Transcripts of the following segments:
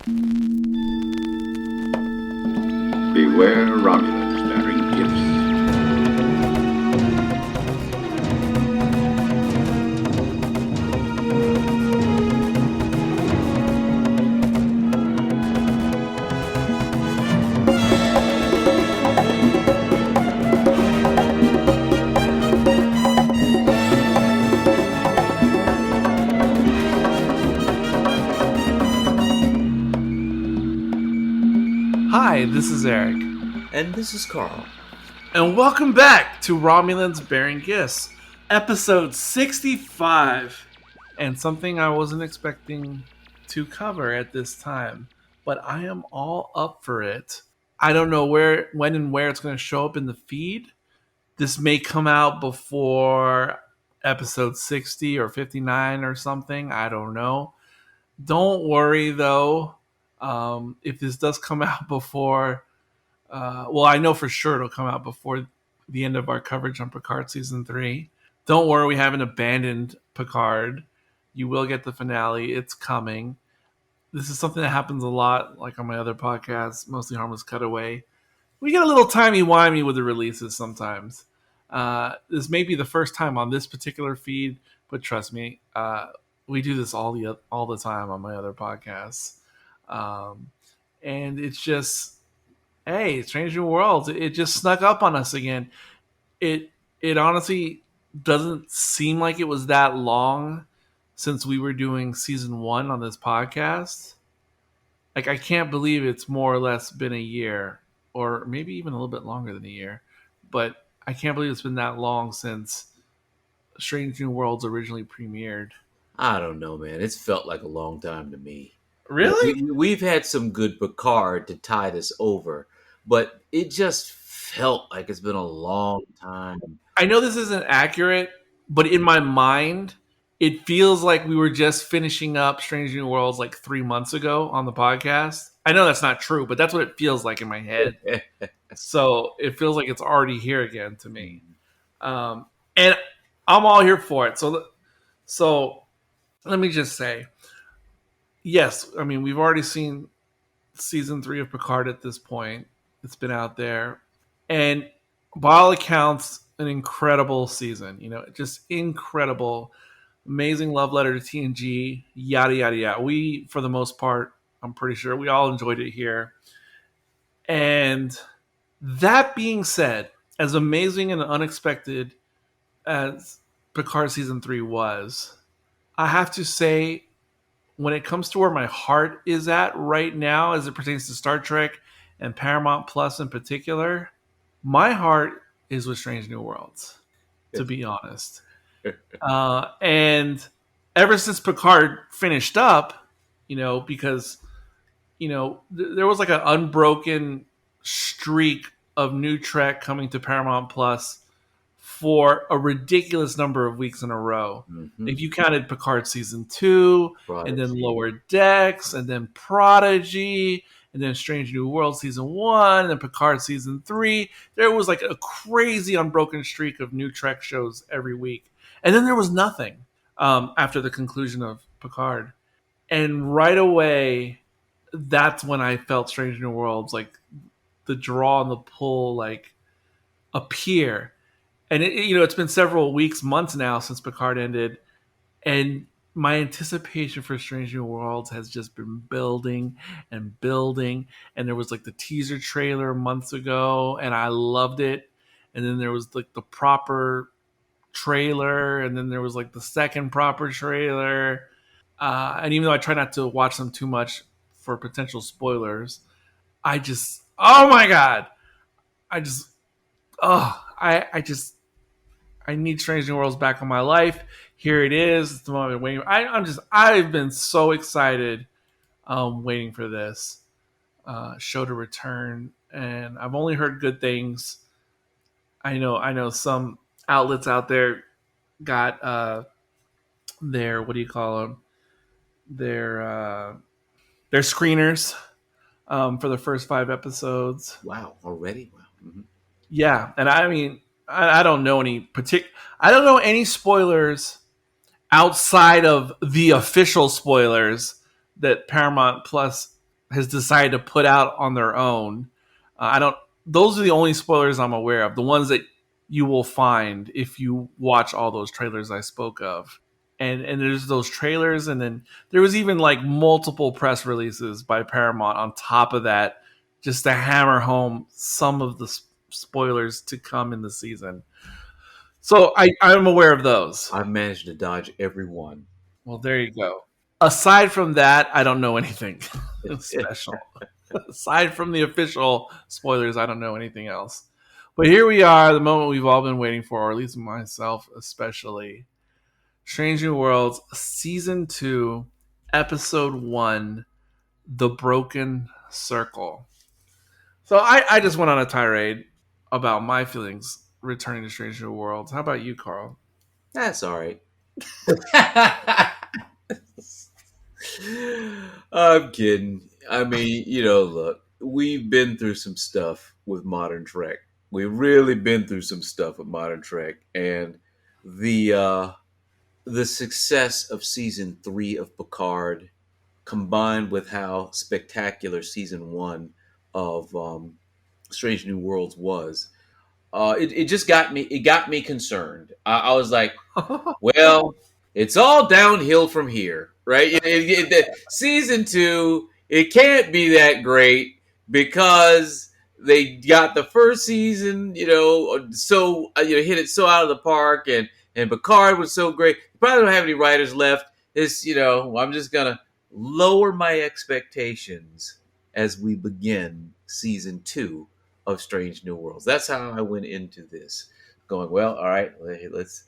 Beware Romulans bearing gifts. Hi, this is Eric. And this is Carl. And welcome back to Romulans Bearing Gifts, episode 65. And something I wasn't expecting to cover at this time, but I am all up for it. I don't know when and where it's going to show up in the feed. This may come out before episode 60 or 59 or something. I don't know. Don't worry, though. If this does come out before... well, I know for sure it'll come out before the end of our coverage on Picard Season 3. Don't worry, we haven't abandoned Picard. You will get the finale. It's coming. This is something that happens a lot, like on my other podcasts, Mostly Harmless Cutaway. We get a little timey-wimey with the releases sometimes. This may be the first time on this particular feed, but trust me, we do this all the time on my other podcasts. And it's just... Hey, Strange New Worlds. It just snuck up on us again. It honestly doesn't seem like it was that long since we were doing season 1 on this podcast. Like, I can't believe it's more or less been a year, or maybe even a little bit longer than a year. But I can't believe it's been that long since Strange New Worlds originally premiered. I don't know, man. It's felt like a long time to me. Really? We've had some good Picard to tie this over, but it just felt like it's been a long time. I know this isn't accurate, but in my mind, it feels like we were just finishing up Strange New Worlds like 3 months ago on the podcast. I know that's not true, but that's what it feels like in my head. So it feels like it's already here again to me. And I'm all here for it. So let me just say, yes, I mean, we've already seen season 3 of Picard at this point. It's been out there. And by all accounts, an incredible season. You know, just incredible. Amazing love letter to TNG. Yada, yada, yada. We, for the most part, I'm pretty sure we all enjoyed it here. And that being said, as amazing and unexpected as Picard season 3 was, I have to say, when it comes to where my heart is at right now as it pertains to Star Trek and Paramount Plus in particular, my heart is with Strange New Worlds, to be honest. And ever since Picard finished up, you know, because, you know, there was like an unbroken streak of new Trek coming to Paramount Plus for a ridiculous number of weeks in a row. Mm-hmm. If you counted Picard Season 2, Prodigy, and then Lower Decks, and then Prodigy, and then Strange New World Season 1, and then Picard Season 3, there was like a crazy unbroken streak of new Trek shows every week. And then there was nothing after the conclusion of Picard. And right away, that's when I felt Strange New Worlds, like the draw and the pull, like appear. And it's been several weeks, months now since Picard ended, and my anticipation for Strange New Worlds has just been building and building. And there was like the teaser trailer months ago, and I loved it. And then there was like the proper trailer, and then there was like the second proper trailer. And even though I try not to watch them too much for potential spoilers, I just, oh my God, I need Strange New Worlds back in my life. Here it is. It's the moment I've been waiting. I've been so excited waiting for this show to return. And I've only heard good things. I know some outlets out there got their, what do you call them? Their screeners for the first 5 episodes. Wow, already? Wow. Mm-hmm. Yeah, and I mean, I don't know any spoilers outside of the official spoilers that Paramount Plus has decided to put out on their own. I don't. Those are the only spoilers I'm aware of. The ones that you will find if you watch all those trailers I spoke of. And there's those trailers, and then there was even like multiple press releases by Paramount on top of that, just to hammer home some of the spoilers to come in the season. So I'm aware of those. I've managed to dodge every one. Well, there you go. Aside from that, I don't know anything special. Aside from the official spoilers, I don't know anything else. But here we are, the moment we've all been waiting for, or at least myself especially. Strange New Worlds, Season 2, Episode 1, The Broken Circle. So I just went on a tirade about my feelings returning to Strange New Worlds. How about you, Carl? That's all right. I'm kidding. I mean, look, we've been through some stuff with Modern Trek. We've really been through some stuff with Modern Trek, and the success of season 3 of Picard, combined with how spectacular season 1 of Strange New Worlds was, it just got me. It got me concerned. I was like, well, it's all downhill from here, right? Season 2, it can't be that great because they got the first season, so hit it so out of the park, and Picard was so great. You probably don't have any writers left. I'm just gonna lower my expectations as we begin season 2 of Strange New Worlds. That's how I went into this, going, well, all right, let's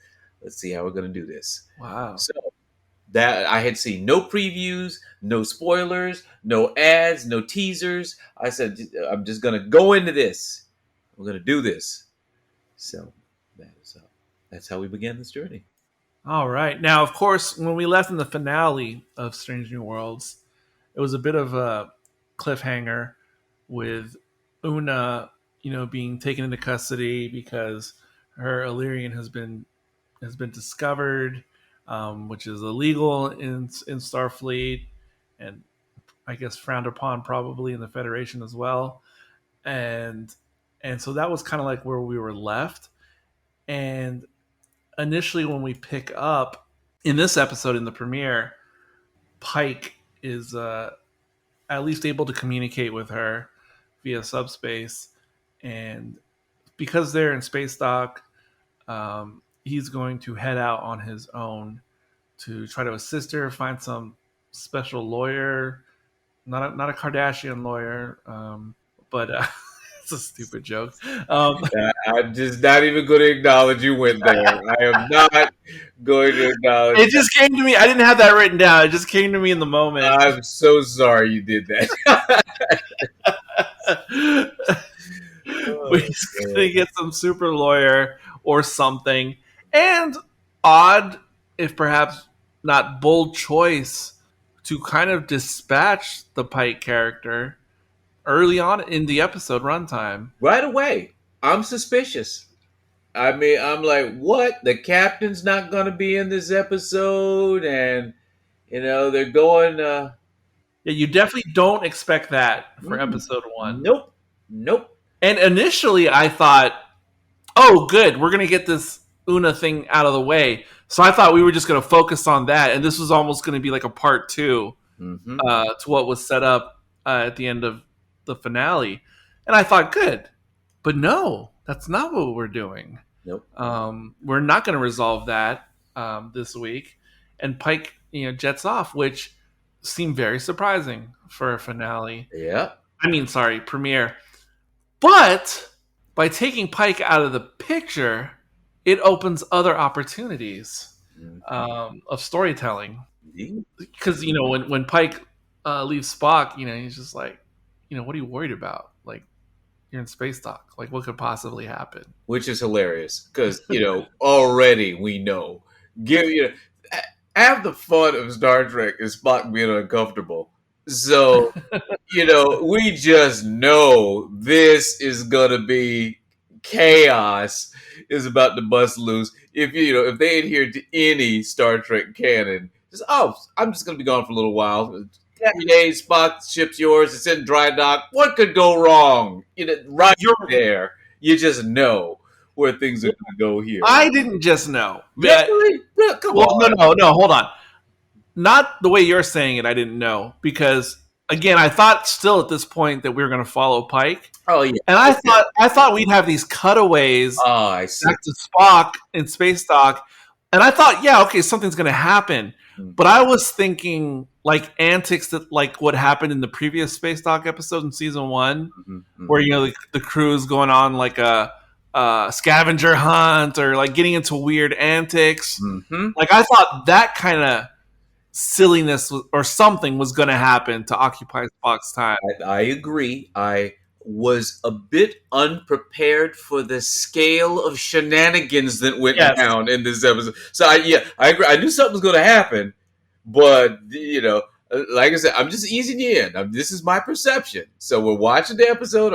see how we're gonna do this. Wow. So that I had seen no previews, no spoilers, no ads, no teasers. I said, I'm just gonna go into this. We're gonna do this. So that's how we began this journey. All right. Now, of course, when we left in the finale of Strange New Worlds, it was a bit of a cliffhanger with Una, being taken into custody because her Illyrian has been discovered, which is illegal in Starfleet, and I guess frowned upon probably in the Federation as well. And so that was kind of like where we were left. And initially, when we pick up in this episode in the premiere, Pike is at least able to communicate with her via subspace, and because they're in space dock, he's going to head out on his own to try to assist her, find some special lawyer, not a Kardashian lawyer, but it's a stupid joke. I'm just not even going to acknowledge you went there. I am not going to acknowledge. It just came to me. I didn't have that written down. It just came to me in the moment. I'm so sorry you did that. He's going to get some super lawyer or something. And odd, if perhaps not bold choice, to kind of dispatch the Pike character early on in the episode runtime. Right away. I'm suspicious. I mean, I'm like, what? The captain's not going to be in this episode? And, they're going... Yeah, you definitely don't expect that for episode 1. Nope. And initially, I thought, oh, good, we're going to get this Una thing out of the way. So I thought we were just going to focus on that, and this was almost going to be like a part 2 to what was set up at the end of the finale. And I thought, good. But no, that's not what we're doing. Nope. We're not going to resolve that this week. And Pike, jets off, which seemed very surprising for a finale. Yeah. Premiere. But by taking Pike out of the picture, it opens other opportunities of storytelling. Because, when Pike leaves Spock, he's just like, what are you worried about? Like, you're in space dock. Like, what could possibly happen? Which is hilarious because, already we know. Have the fun of Star Trek is Spock being uncomfortable. So, we just know this is going to be chaos is about to bust loose. If they adhere to any Star Trek canon, I'm just going to be gone for a little while. Yeah. 3 days, Spock, ship's yours. It's in dry dock. What could go wrong? Right You're, there, you just know where things are going to go here. I didn't just know. Really? Come Well, on. no, hold on. Not the way you're saying it. I didn't know because again, I thought still at this point that we were going to follow Pike, Oh yeah. and I thought we'd have these cutaways Oh, I see. back to Spock in space dock, and I thought, yeah, okay, something's going to happen. Mhm. But I was thinking like antics that like what happened in the previous space dock episode in season 1, where the crew is going on like a scavenger hunt or like getting into weird antics. Mm-hmm. Like I thought that kind of silliness or something was going to happen to occupy Spock's time. I agree. I was a bit unprepared for the scale of shenanigans that went down in this episode. So I agree. I knew something was going to happen, but like I said, I'm just easing you in. This is my perception. So we're watching the episode.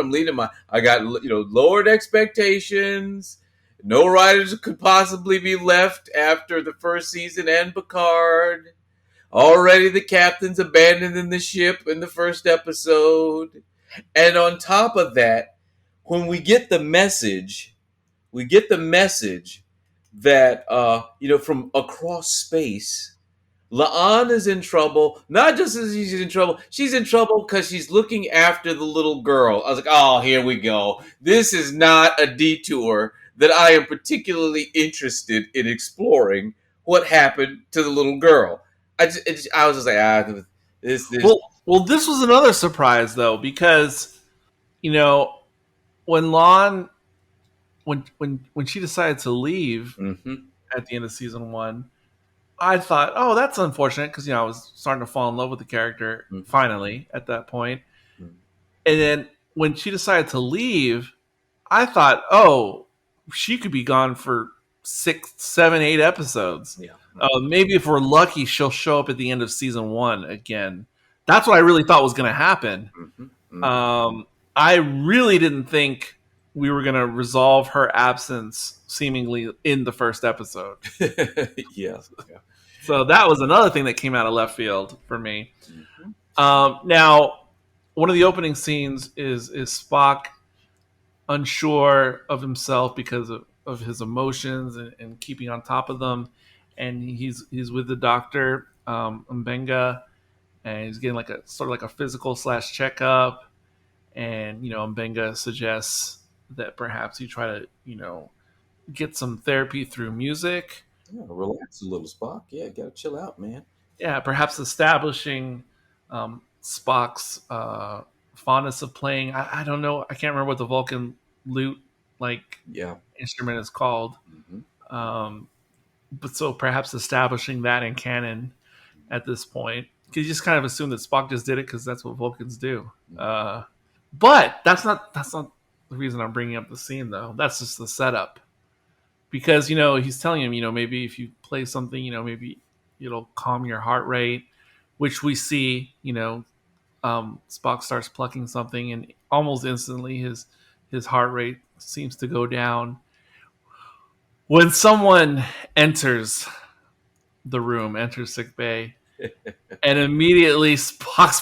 I got lowered expectations. No writers could possibly be left after the first season and Picard. Already the captain's abandoning the ship in the first episode. And on top of that, when we get the message that, from across space, La'an is in trouble. Not just as she's in trouble because she's looking after the little girl. I was like, oh, here we go. This is not a detour that I am particularly interested in exploring what happened to the little girl. I was just like, this. Well, this was another surprise though, because when Lon, when she decided to leave at the end of season 1, I thought, oh, that's unfortunate because I was starting to fall in love with the character finally at that point. And then when she decided to leave, I thought, oh, she could be gone for 6, 7, 8 episodes. Yeah. Maybe if we're lucky, she'll show up at the end of season 1 again. That's what I really thought was going to happen. I really didn't think we were going to resolve her absence seemingly in the first episode. Yeah. So that was another thing that came out of left field for me. Now, one of the opening scenes is Spock unsure of himself because of his emotions and keeping on top of them. And he's with the doctor, Mbenga, and he's getting like a sort of like a physical / checkup. And Mbenga suggests that perhaps he try to get some therapy through music. Yeah, relax a little, Spock. Yeah, gotta chill out, man. Yeah, perhaps establishing Spock's fondness of playing. I don't know. I can't remember what the Vulcan lute instrument is called. But so perhaps establishing that in canon at this point, because you just kind of assume that Spock just did it because that's what Vulcans do. But that's not the reason I'm bringing up the scene, though. That's just the setup. Because, he's telling him, maybe if you play something, maybe it'll calm your heart rate, which we see, Spock starts plucking something and almost instantly his heart rate seems to go down. When someone enters the room, enters sick bay, and immediately Spock's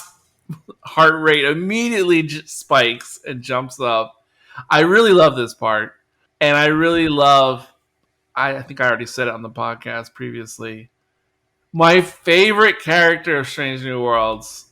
heart rate immediately spikes and jumps up. I really love this part. And I really love, I think I already said it on the podcast previously, my favorite character of Strange New Worlds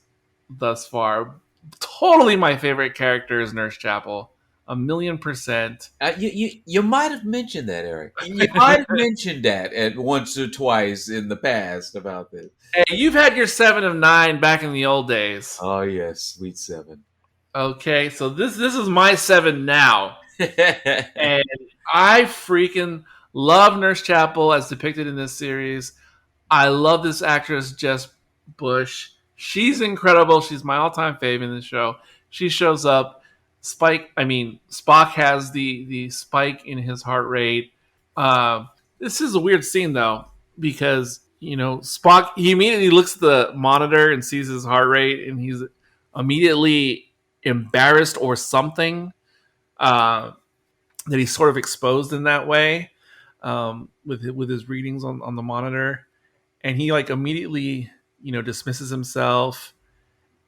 thus far, totally my favorite character is Nurse Chapel. 1,000,000%. You might have mentioned that, Eric. You might have mentioned that at once or twice in the past about this. Hey, you've had your 7 of 9 back in the old days. Oh yes, sweet 7. Okay, so this is my 7 now. And I freaking love Nurse Chapel as depicted in this series. I love this actress, Jess Bush. She's incredible. She's my all-time fave in this show. She shows up. Spock has the spike in his heart rate. This is a weird scene, though, because, Spock, he immediately looks at the monitor and sees his heart rate, and he's immediately embarrassed or something that he's sort of exposed in that way with his readings on the monitor. And he, immediately, dismisses himself.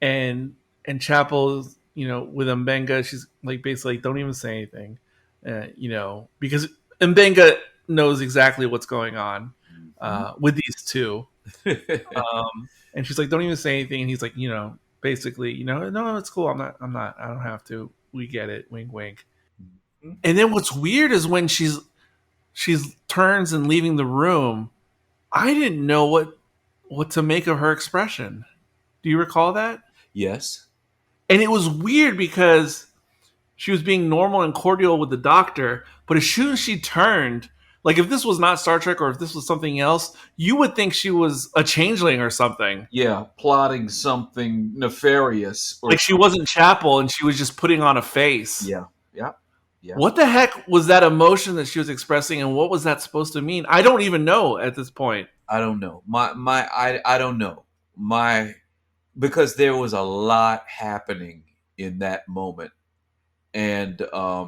and Chapel, with Mbenga, she's like basically like, don't even say anything, because Mbenga knows exactly what's going on with these two, and she's like, don't even say anything, and he's like, basically, no, it's cool. I'm not. I don't have to. We get it. Wink, wink. And then what's weird is when she's turns and leaving the room, I didn't know what to make of her expression. Do you recall that? Yes. And it was weird because she was being normal and cordial with the doctor, but as soon as she turned, like if this was not Star Trek or if this was something else, you would think she was a changeling or something. Yeah, plotting something nefarious. Like she wasn't Chapel and she was just putting on a face. Yeah, yeah, yeah. What the heck was that emotion that she was expressing, and what was that supposed to mean? I don't even know at this point. I don't know. I don't know. Because there was a lot happening in that moment. And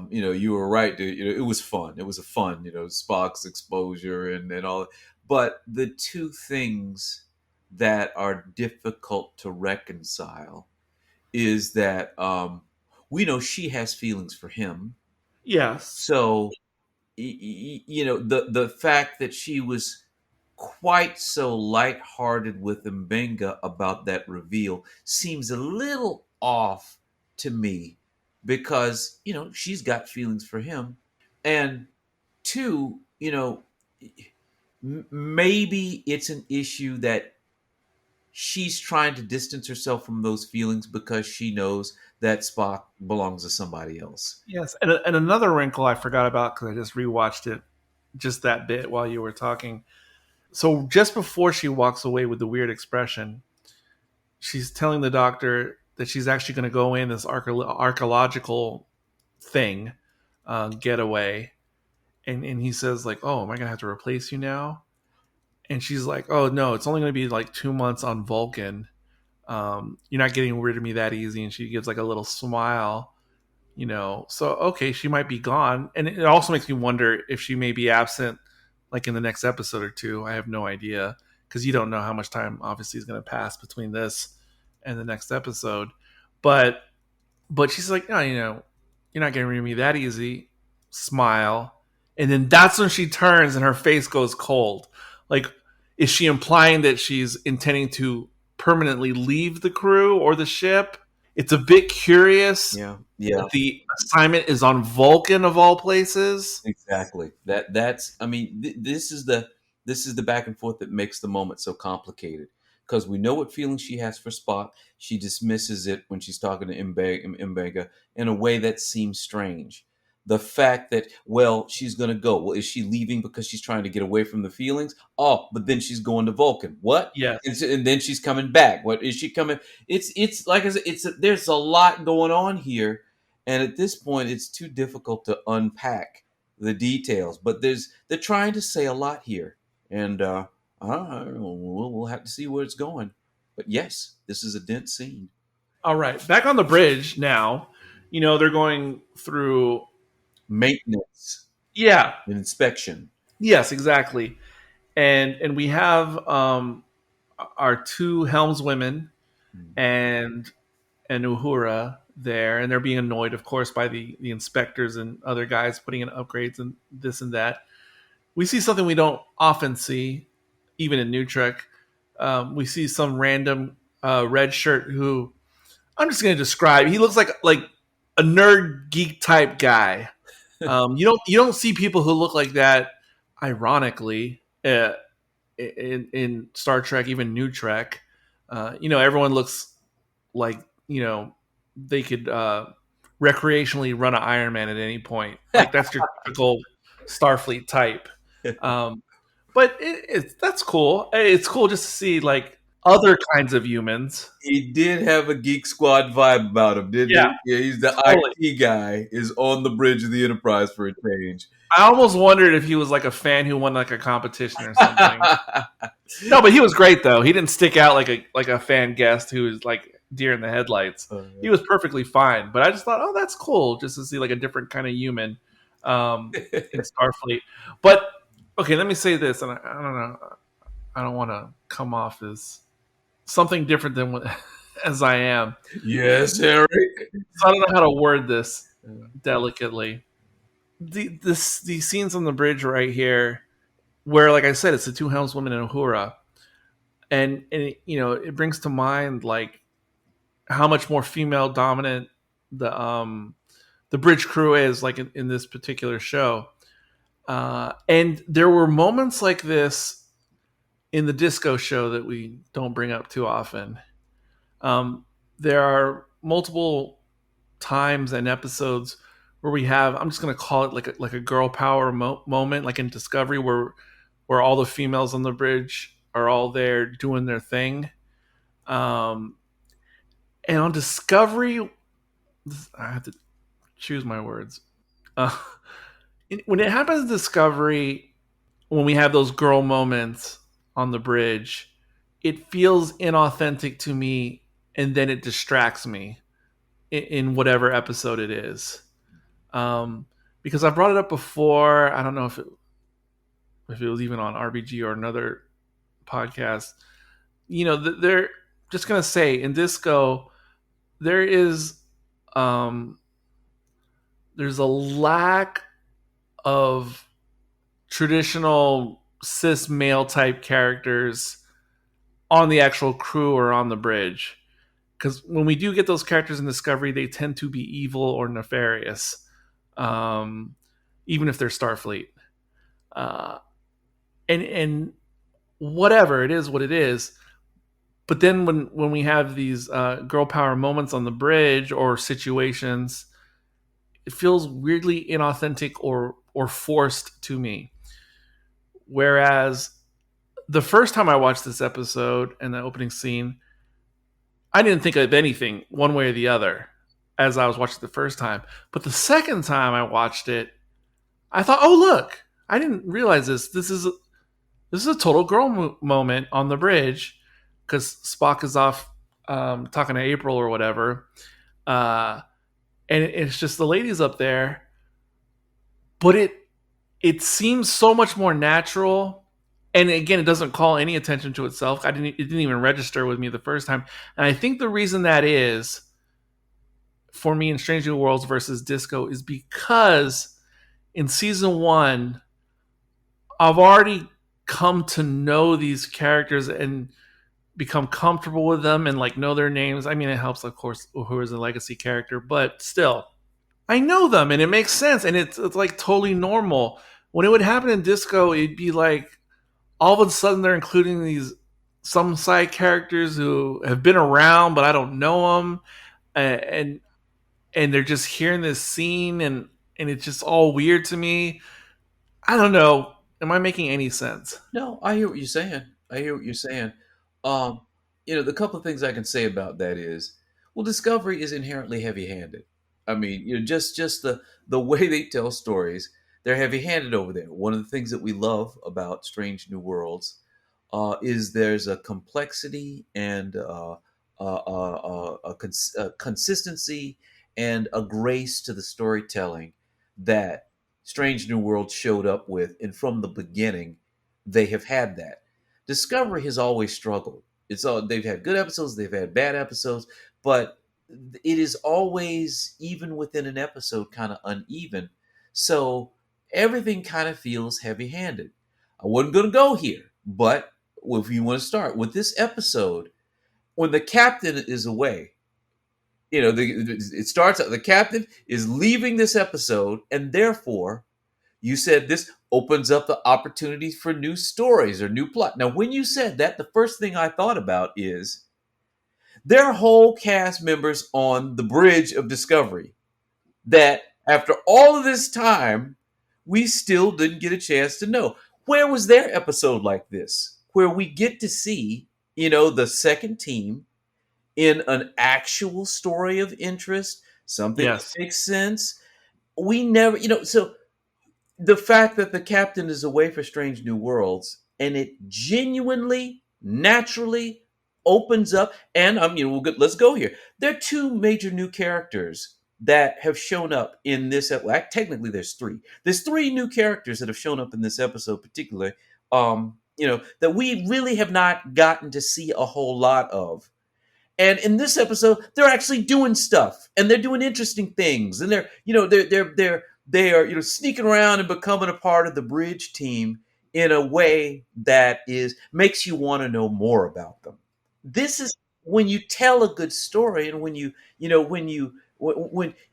you were right. It was fun. It was a fun, Spock's exposure and all. But the two things that are difficult to reconcile is that we know she has feelings for him. Yes. So the fact that she was quite so lighthearted with Mbenga about that reveal seems a little off to me because, she's got feelings for him. And two, maybe it's an issue that she's trying to distance herself from those feelings because she knows that Spock belongs to somebody else. Yes. And another wrinkle I forgot about because I just rewatched it just that bit while you were talking. So just before she walks away with the weird expression, she's telling the doctor that she's actually going to go in this archaeological thing, getaway. And he says like, oh, am I going to have to replace you now? And she's like, oh, no, it's only going to be like 2 months on Vulcan. You're not getting rid of me that easy. And she gives like a little smile, So, okay, she might be gone. And it also makes me wonder if she may be absent like in the next episode or two. I have no idea because you don't know how much time obviously is going to pass between this and the next episode. But she's like, no, you're not getting rid of me that easy. Smile. And then that's when she turns and her face goes cold. Like, is she implying that she's intending to permanently leave the crew or the ship? It's a bit curious. Yeah. That the assignment is on Vulcan of all places. Exactly. That's. I mean, this is the back and forth that makes the moment so complicated because we know what feelings she has for Spock. She dismisses it when she's talking to Mbenga in a way that seems strange. The fact that, well, she's going to go. Well, is she leaving because she's trying to get away from the feelings? Oh, but then she's going to Vulcan. What? Yeah. And then she's coming back. What is she coming? It's like I said, there's a lot going on here. And at this point, it's too difficult to unpack the details. But they're trying to say a lot here. And we'll have to see where it's going. But yes, this is a dense scene. All right. Back on the bridge now. They're going through Maintenance. Yeah. And inspection. Yes, exactly. And we have our two helmswomen and Uhura there, and they're being annoyed, of course, by the inspectors and other guys putting in upgrades and this and that. We see something we don't often see, even in New Trek. We see some random red shirt who I'm just going to describe. He looks like a nerd geek type guy. You don't see people who look like that. Ironically, in Star Trek, even New Trek, everyone looks like they could recreationally run an Iron Man at any point. Like that's your typical Starfleet type. But that's cool. It's cool just to see like other kinds of humans. He did have a Geek Squad vibe about him, didn't he? Yeah, he's the totally. IT guy is on the bridge of the Enterprise for a change. I almost wondered if he was like a fan who won like a competition or something. No, but he was great though. He didn't stick out like a fan guest who was like deer in the headlights. Oh, yeah. He was perfectly fine. But I just thought, oh, that's cool, just to see like a different kind of human in Starfleet. But okay, let me say this, and I don't know. I don't want to come off as something different than what as I am. Yes, Eric. So I don't know how to word this delicately. These scenes on the bridge right here, where, like I said, it's the two helmswomen and Uhura, and it brings to mind like how much more female dominant the bridge crew is, like in this particular show. And there were moments like this in the disco show that we don't bring up too often. There are multiple times and episodes where we have, I'm just going to call it like a girl power moment, like in Discovery, where all the females on the bridge are all there doing their thing. And on Discovery, I have to choose my words. Uh, when it happens in Discovery, when we have those girl moments on the bridge, it feels inauthentic to me, and then it distracts me in whatever episode it is. Because I brought it up before. I don't know if it was even on RBG or another podcast. They're just gonna say in Disco there is there's a lack of traditional cis male type characters on the actual crew or on the bridge. Because when we do get those characters in Discovery, they tend to be evil or nefarious, even if they're Starfleet. Uh, and whatever it is, what it is. But then when we have these girl power moments on the bridge or situations, it feels weirdly inauthentic or forced to me. Whereas the first time I watched this episode and the opening scene, I didn't think of anything one way or the other as I was watching it the first time. But the second time I watched it, I thought, "Oh, look! I didn't realize this. This is a total girl moment on the bridge because Spock is off talking to April or whatever, and it's just the ladies up there. But it seems so much more natural, and again, it doesn't call any attention to itself. It didn't even register with me the first time, and I think the reason that is for me in Strange New Worlds versus Disco is because in season 1, I've already come to know these characters and become comfortable with them and like know their names. I mean, it helps, of course, who is a legacy character, but still, I know them and it makes sense and it's like totally normal. When it would happen in Disco, it'd be like all of a sudden they're including some side characters who have been around but I don't know them, and they're just hearing this scene and it's just all weird to me. I don't know. Am I making any sense? No, I hear what you're saying. I hear what you're saying. Um, the couple of things I can say about that is, well, Discovery is inherently heavy-handed. I mean, just the way they tell stories, they're heavy-handed over there. One of the things that we love about Strange New Worlds is there's a complexity and a consistency and a grace to the storytelling that Strange New Worlds showed up with, and from the beginning, they have had that. Discovery has always struggled. They've had good episodes, they've had bad episodes, but it is always, even within an episode, kind of uneven. So everything kind of feels heavy-handed. I wasn't going to go here, but if you want to start with this episode, when the captain is away, it starts out, the captain is leaving this episode, and therefore, you said this opens up the opportunities for new stories or new plot. Now, when you said that, the first thing I thought about is there are whole cast members on the bridge of Discovery that, after all of this time, we still didn't get a chance to know. Where was their episode like this, where we get to see, the second team in an actual story of interest, something that Yes. makes sense? We never, so the fact that the captain is away for Strange New Worlds and it genuinely, naturally opens up, and let's go here. There are two major new characters that have shown up in this. Technically, there's three. There's three new characters that have shown up in this episode, particularly. That we really have not gotten to see a whole lot of. And in this episode, they're actually doing stuff, and they're doing interesting things, and they are sneaking around and becoming a part of the bridge team in a way that makes you want to know more about them. This is when you tell a good story, and when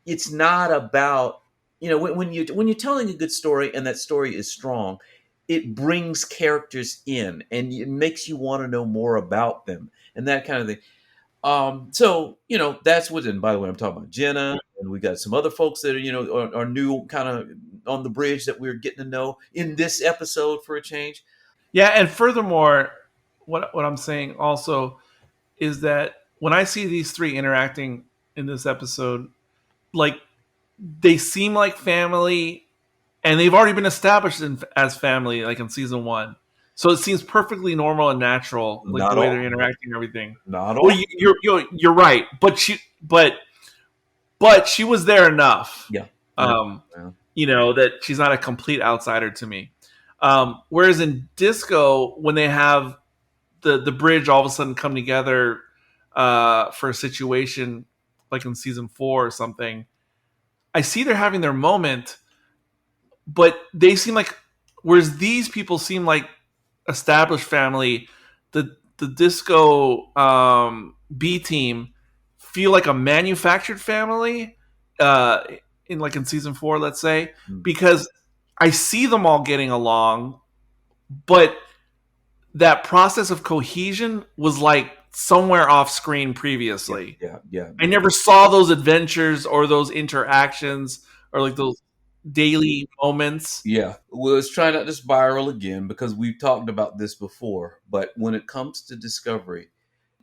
it's not about when you're telling a good story and that story is strong, it brings characters in and it makes you want to know more about them and that kind of thing. So that's what. And by the way, I'm talking about Jenna, and we got some other folks that are new, kind of on the bridge that we're getting to know in this episode for a change. Yeah, and furthermore, what I'm saying also is that when I see these three interacting in this episode, like they seem like family, and they've already been established as family, like in season 1. So it seems perfectly normal and natural, like Not the way all. they're interacting and everything. Not all. Well, you're right, but she was there enough. Yeah. That she's not a complete outsider to me. Whereas in Disco, when they have the bridge all of a sudden come together for a situation like in season 4 or something, I see they're having their moment, but they seem like, whereas these people seem like established family, the Disco B team feel like a manufactured family in season 4, let's say, because I see them all getting along, but that process of cohesion was like somewhere off screen previously. Yeah. I never saw those adventures or those interactions or like those daily moments. Yeah. Well, let's try not to spiral again because we've talked about this before. But when it comes to Discovery,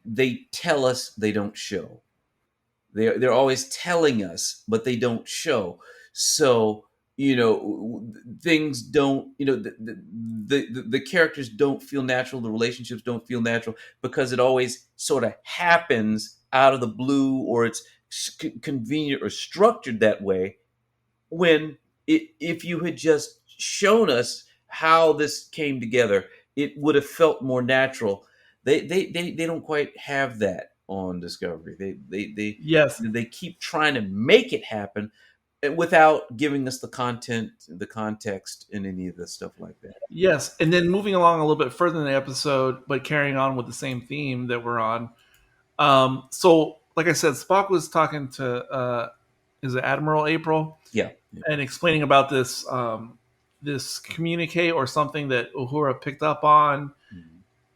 they tell us, they don't show. They're always telling us, but they don't show. So things don't. The characters don't feel natural. The relationships don't feel natural because it always sort of happens out of the blue, or it's convenient or structured that way. When if you had just shown us how this came together, it would have felt more natural. They don't quite have that on Discovery. They keep trying to make it happen without giving us the content, the context, and any of this stuff like that. Yes, and then moving along a little bit further in the episode, but carrying on with the same theme that we're on. So, like I said, Spock was talking to is it Admiral April? Yeah. And explaining about this this communique or something that Uhura picked up on,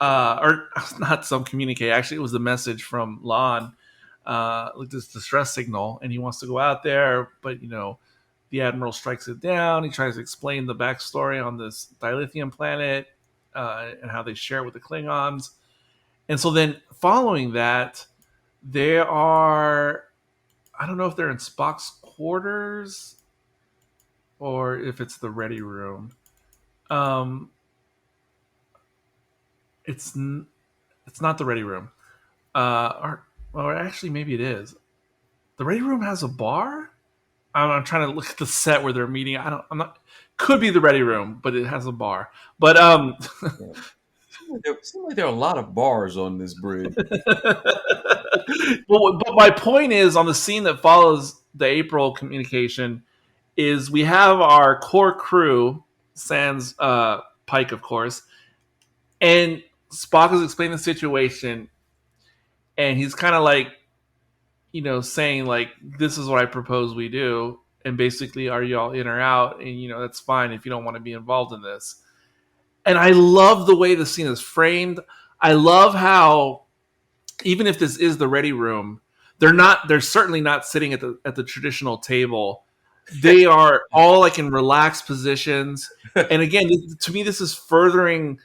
or not some communique. Actually, it was the message from Lon, like this distress signal, and he wants to go out there, but the Admiral strikes it down. He tries to explain the backstory on this dilithium planet and how they share it with the Klingons. And so then following that, they are, I don't know if they're in Spock's quarters or if it's the ready room. It's not the ready room. Or actually, maybe it is. The ready room has a bar. I'm trying to look at the set where they're meeting. I'm not. Could be the ready room, but it has a bar. But It seems like there are a lot of bars on this bridge. But my point is, on the scene that follows the April communication, is we have our core crew, sans Pike, of course, and Spock is explaining the situation, and he's kind of like, saying like, this is what I propose we do, and basically, are you all in or out? And that's fine if you don't want to be involved in this. And I love the way the scene is framed. I love how, even if this is the ready room, they're certainly not sitting at the traditional table. They are all like in relaxed positions. And again, to me, this is furthering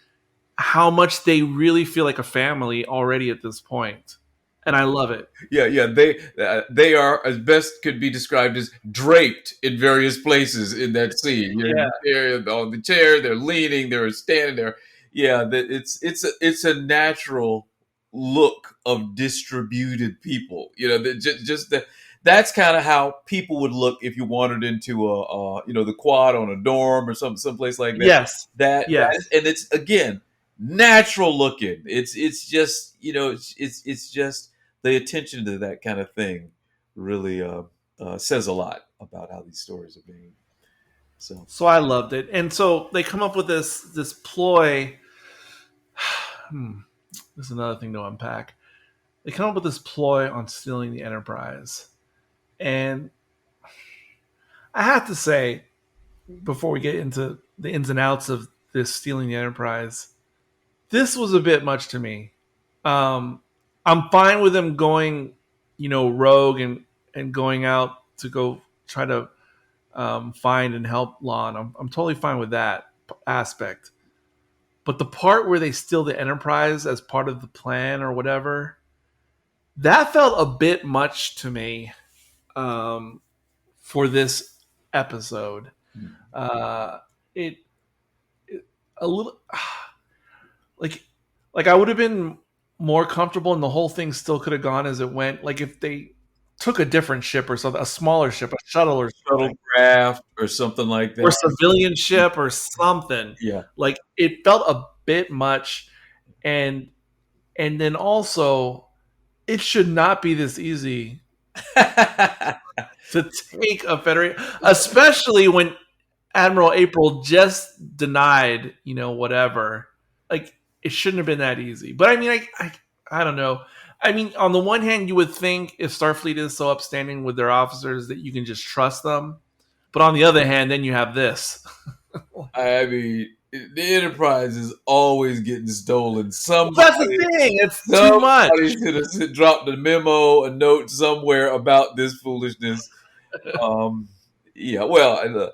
how much they really feel like a family already at this point. And I love it. Yeah. They are, as best could be described, as draped in various places in that scene. They're on the chair, they're leaning, they're standing there. Yeah, it's a natural look of distributed people. That's kind of how people would look if you wandered into the quad on a dorm or someplace like that. Yes. And it's again natural looking. It's just it's just the attention to that kind of thing really says a lot about how these stories are being. So I loved it, and so they come up with this ploy. This is another thing to unpack. They come up with this ploy on stealing the Enterprise, and I have to say, before we get into the ins and outs of this stealing the Enterprise, this was a bit much to me. I'm fine with them going, rogue and going out to go try to find and help Lon. I'm totally fine with that aspect. But the part where they steal the Enterprise as part of the plan or whatever, that felt a bit much to me for this episode. It a little like I would have been more comfortable, and the whole thing still could have gone as it went. Like if they took a different ship or something, a smaller ship, a shuttle or something, Shuttlecraft or something like that, or civilian ship or something. Yeah. Like it felt a bit much, and then also it should not be this easy to take a Federation, especially when Admiral April just denied, whatever. Like it shouldn't have been that easy. But I mean, I don't know. I mean, on the one hand, you would think if Starfleet is so upstanding with their officers that you can just trust them. But on the other hand, then you have this. I mean, the Enterprise is always getting stolen. That's the thing. It's too much. Somebody should have dropped a memo, a note somewhere about this foolishness. Yeah, well,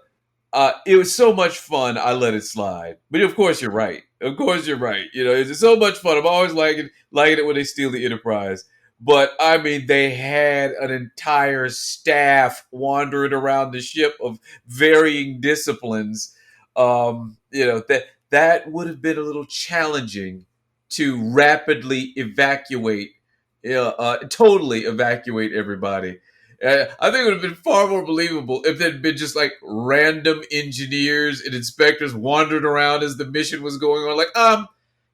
it was so much fun. I let it slide. But of course, you're right. It's so much fun. I'm always liking it when they steal the Enterprise. But I mean, they had an entire staff wandering around the ship of varying disciplines. That would have been a little challenging to rapidly totally evacuate everybody. I think it would have been far more believable if there'd been just like random engineers and inspectors wandering around as the mission was going on. Like,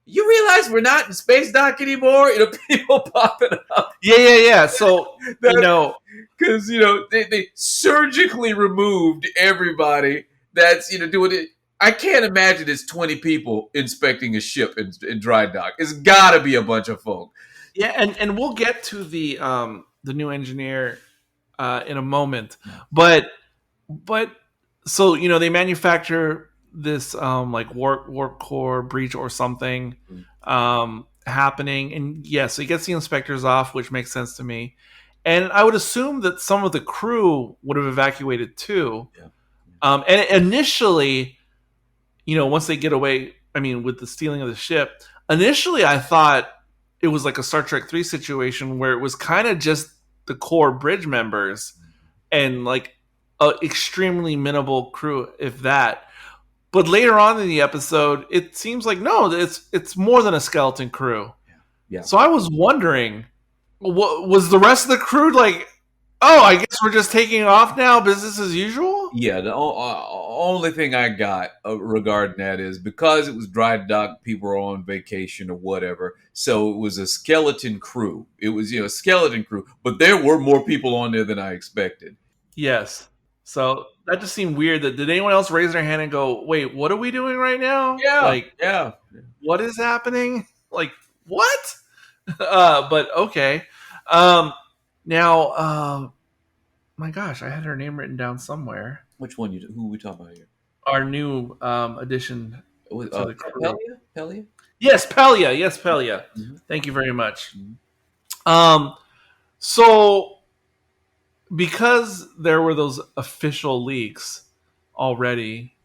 you realize we're not in space dock anymore? People popping up. Yeah. So, because, they surgically removed everybody that's, doing it. I can't imagine it's 20 people inspecting a ship in dry dock. It's got to be a bunch of folk. Yeah, and we'll get to the new engineer in a moment, but so they manufacture this like warp core breach or something happening, and so he gets the inspectors off, which makes sense to me, and I would assume that some of the crew would have evacuated too. And initially, once they get away, I mean, with the stealing of the ship, initially I thought it was like a Star Trek 3 situation where it was kind of just the core bridge members and like a extremely minimal crew, if that. But later on in the episode, it seems like no, it's more than a skeleton crew. Yeah. So I was wondering, what was the rest of the crew like? Oh, I guess we're just taking off now, business as usual? Yeah, the only thing I got regarding that is because it was dry dock, people were on vacation or whatever, so it was a skeleton crew. It was, a skeleton crew, but there were more people on there than I expected. Yes. So that just seemed weird. Did anyone else raise their hand and go, wait, what are we doing right now? Yeah. What is happening? Like, what? But okay. Now, my gosh, I had her name written down somewhere. Which one? Who are we talking about here? Our new addition to the crew. Pelia? Yes, Pelia. Mm-hmm. Thank you very much. Mm-hmm. So because there were those official leaks already,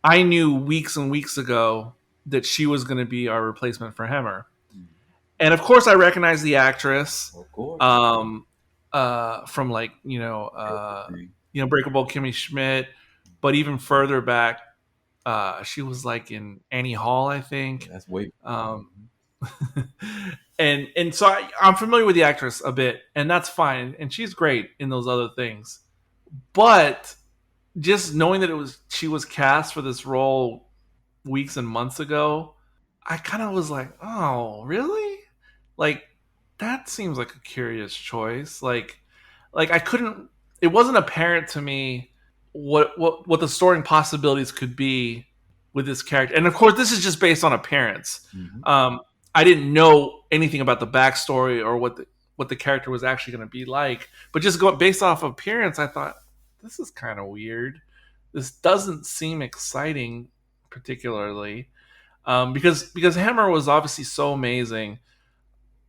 I knew weeks and weeks ago that she was going to be our replacement for Hemmer. Mm-hmm. And of course I recognized the actress. Of course. From like, Breakable Kimmy Schmidt, but even further back, she was like in Annie Hall, I think. That's way. And so I'm familiar with the actress a bit, and that's fine, and she's great in those other things. But just knowing that she was cast for this role weeks and months ago, I kind of was like, oh, really? Like, that seems like a curious choice. Like I couldn't. It wasn't apparent to me what the story possibilities could be with this character. And of course, this is just based on appearance. Mm-hmm. I didn't know anything about the backstory or what the character was actually going to be like. But just going based off appearance, I thought this is kind of weird. This doesn't seem exciting, particularly because Hammer was obviously so amazing.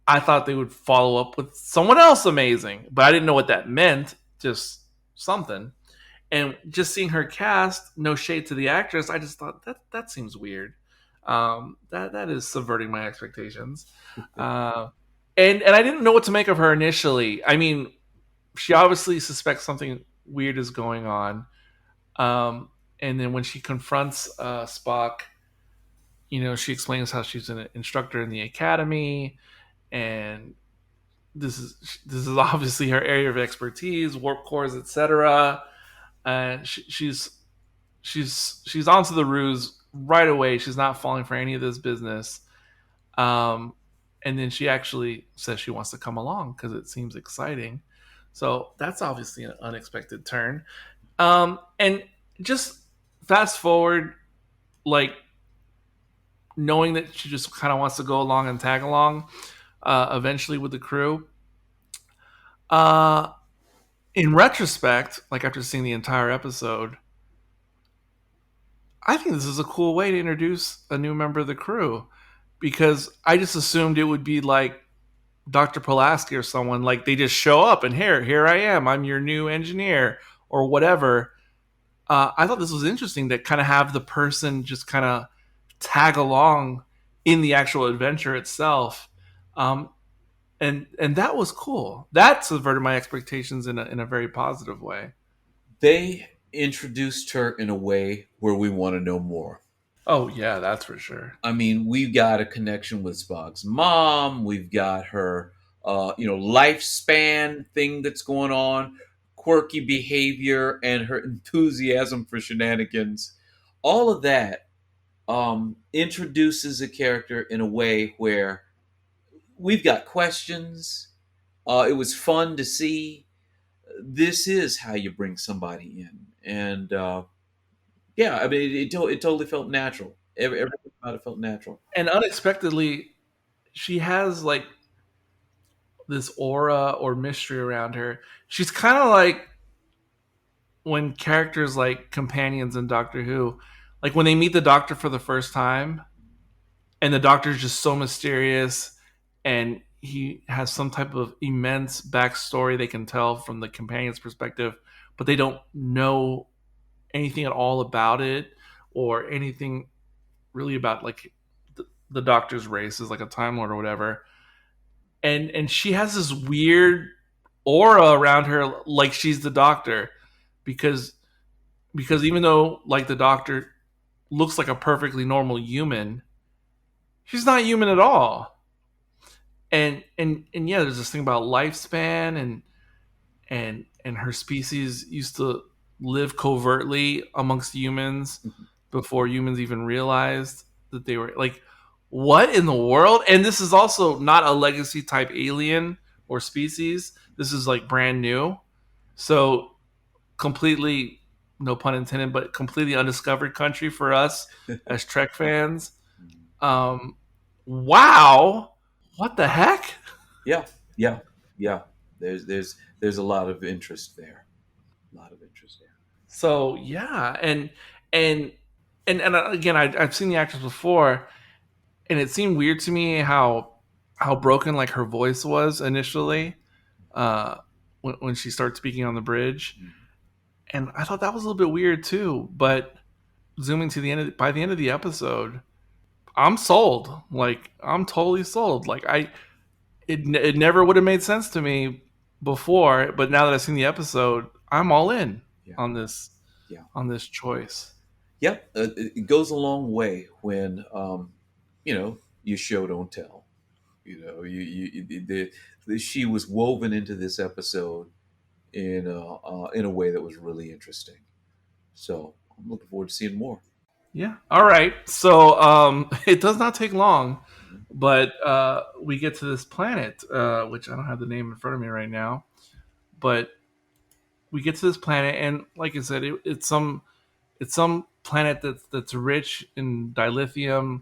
I thought they would follow up with someone else amazing, but I didn't know what that meant. Just something. And just seeing her cast, no shade to the actress, I just thought that seems weird. That is subverting my expectations. And I didn't know what to make of her initially. I mean, she obviously suspects something weird is going on. And then when she confronts Spock, she explains how she's an instructor in the academy, and this is obviously her area of expertise, warp cores, etc. And she's onto the ruse right away. She's not falling for any of this business. And then she actually says she wants to come along because it seems exciting. So that's obviously an unexpected turn. And just fast forward, like knowing that she just kind of wants to go along and tag along eventually with the crew. In retrospect, like after seeing the entire episode, I think this is a cool way to introduce a new member of the crew, because I just assumed it would be like Dr. Pulaski or someone, like they just show up and here I am, I'm your new engineer or whatever. I thought this was interesting to kind of have the person just kind of tag along in the actual adventure itself. And that was cool. That subverted my expectations in a very positive way. They introduced her in a way where we want to know more. Oh yeah, that's for sure. I mean, we've got a connection with Spock's mom. We've got her, lifespan thing that's going on, quirky behavior, and her enthusiasm for shenanigans. All of that introduces a character in a way where we've got questions. It was fun to see. This is how you bring somebody in, and yeah, I mean, it totally felt natural. Everything about it felt natural. And unexpectedly, she has like this aura or mystery around her. She's kind of like when characters like companions in Doctor Who, like when they meet the Doctor for the first time, and the Doctor's just so mysterious, and he has some type of immense backstory they can tell from the companion's perspective, but they don't know anything at all about it or anything really about like the Doctor's race is like a Time Lord or whatever. And she has this weird aura around her, like she's the Doctor, because even though like the Doctor looks like a perfectly normal human, she's not human at all. And yeah, there's this thing about lifespan, and her species used to live covertly amongst humans before humans even realized that they were like, what in the world? And this is also not a legacy type alien or species. This is like brand new. So completely, no pun intended, but completely undiscovered country for us as Trek fans. Wow. What the heck? Yeah, yeah, yeah. There's a lot of interest there. A lot of interest there. So yeah, and again, I've seen the actress before, and it seemed weird to me how broken like her voice was initially, when she started speaking on the bridge, and I thought that was a little bit weird too. But zooming to the end, by the end of the episode, I'm sold. Like I'm totally sold. Like it never would have made sense to me before, but now that I've seen the episode, I'm all in on this. Yeah. On this choice. Yep, it goes a long way when you show don't tell. She was woven into this episode in a way that was really interesting. So I'm looking forward to seeing more. Yeah. All right. So it does not take long. But we get to this planet, which I don't have the name in front of me right now. But we get to this planet, and like I said, it's some planet that's rich in dilithium,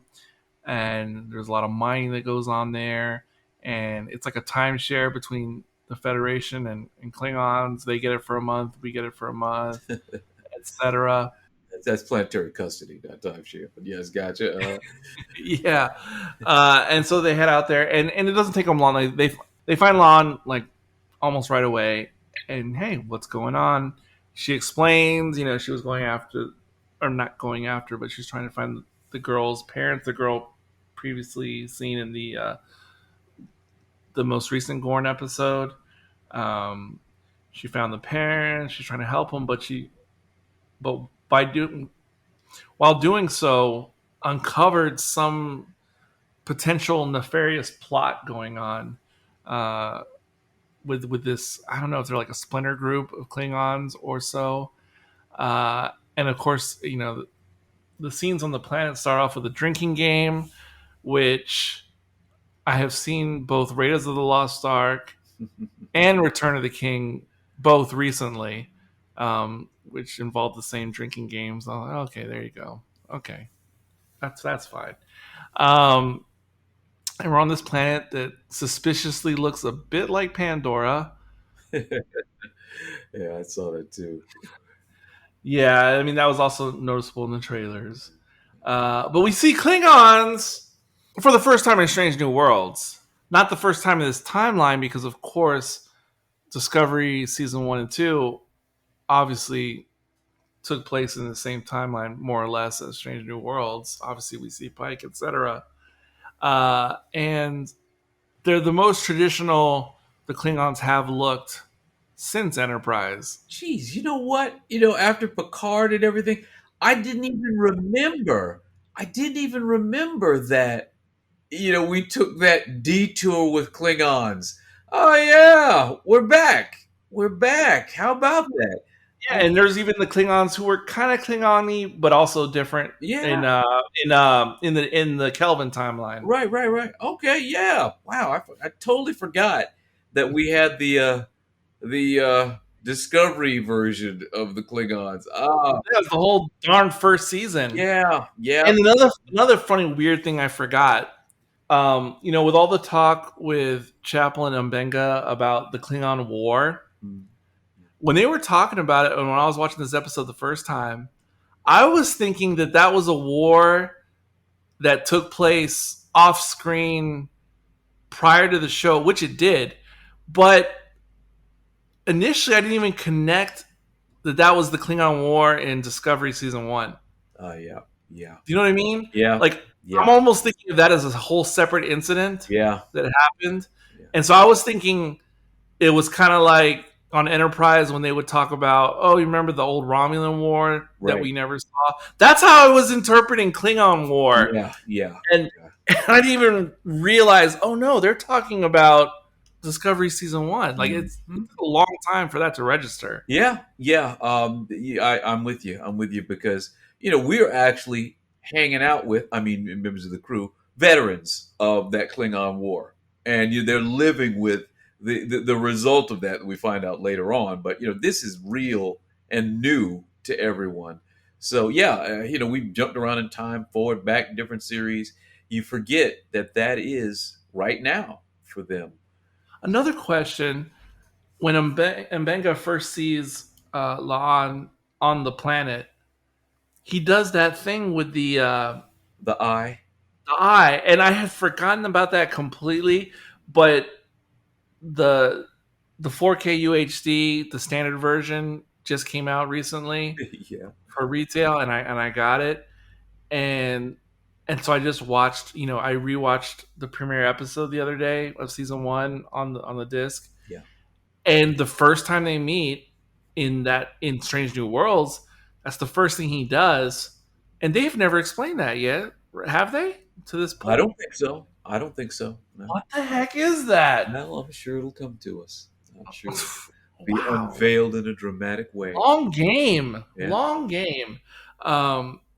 and there's a lot of mining that goes on there, and it's like a timeshare between the Federation and Klingons. They get it for a month, we get it for a month, etc. That's planetary custody, not timeshare. But yes, gotcha. Yeah, and so they head out there, and it doesn't take them long. They find Lon like almost right away, and hey, what's going on? She explains, she was going after, or not going after, but she's trying to find the girl's parents, the girl previously seen in the most recent Gorn episode. Um, she found the parents. She's trying to help them, but by doing while doing so, uncovered some potential nefarious plot going on with this. I don't know if they're like a splinter group of Klingons or so. And of course, the scenes on the planet start off with a drinking game, which I have seen both Raiders of the Lost Ark and Return of the King both recently, which involved the same drinking games. I'm like, okay, there you go. Okay, that's fine. Um, and we're on this planet that suspiciously looks a bit like Pandora. Yeah, I saw that too. Yeah, I mean that was also noticeable in the trailers. But we see Klingons for the first time in Strange New Worlds. Not the first time in this timeline, because of course, Discovery season 1 and 2 obviously took place in the same timeline, more or less, as Strange New Worlds. Obviously, we see Pike, etc. And they're the most traditional the Klingons have looked since Enterprise. Jeez, you know what? After Picard and everything, I didn't even remember. I didn't even remember that. We took that detour with Klingons. Oh yeah, we're back. We're back. How about that? Yeah, and there's even the Klingons who were kind of Klingon-y, but also different Yeah. in the Kelvin timeline. Right, right, right. Okay, yeah. Wow, I totally forgot that we had the Discovery version of the Klingons. Ah, Yeah, the whole darn first season. yeah, yeah. And another funny weird thing I forgot. With all the talk with Chaplin and Mbenga about the Klingon War, Hmm. when they were talking about it, and when I was watching this episode the first time, I was thinking that was a war that took place off screen prior to the show, which it did. But initially, I didn't even connect that was the Klingon War in Discovery season 1. Yeah, yeah, Do you know what I mean? yeah, Like, yeah, I'm almost thinking of that as a whole separate incident yeah, that happened. yeah. And so I was thinking it was kind of like on Enterprise when they would talk about, oh, you remember the old Romulan War that Right. we never saw? That's how I was interpreting Klingon War. Yeah, yeah. And I didn't even realize, oh no, they're talking about Discovery season 1. Like Mhm. it's a long time for that to register. Yeah, yeah. I'm with you. I'm with you because we're actually hanging out with, I mean, members of the crew, veterans of that Klingon War, and they're living with the result of that. We find out later on, but this is real and new to everyone. So yeah, we've jumped around in time, forward, back, different series. You forget that is right now for them. Another question: when Mbenga first sees Laan on the planet, he does that thing with The eye. the eye, and I had forgotten about that completely. But the the 4K UHD, the standard version, just came out recently Yeah. for retail, and I got it, and so I just watched. I rewatched the premiere episode the other day of season 1 on the disc, Yeah. and the first time they meet in Strange New Worlds, that's the first thing he does, and they've never explained that yet, have they? To this I point, don't think so. I don't think so. No. what the heck is that? Well, I'm sure it'll come to us. I'm sure it'll be Wow, unveiled in a dramatic way. long game, Yeah. long game.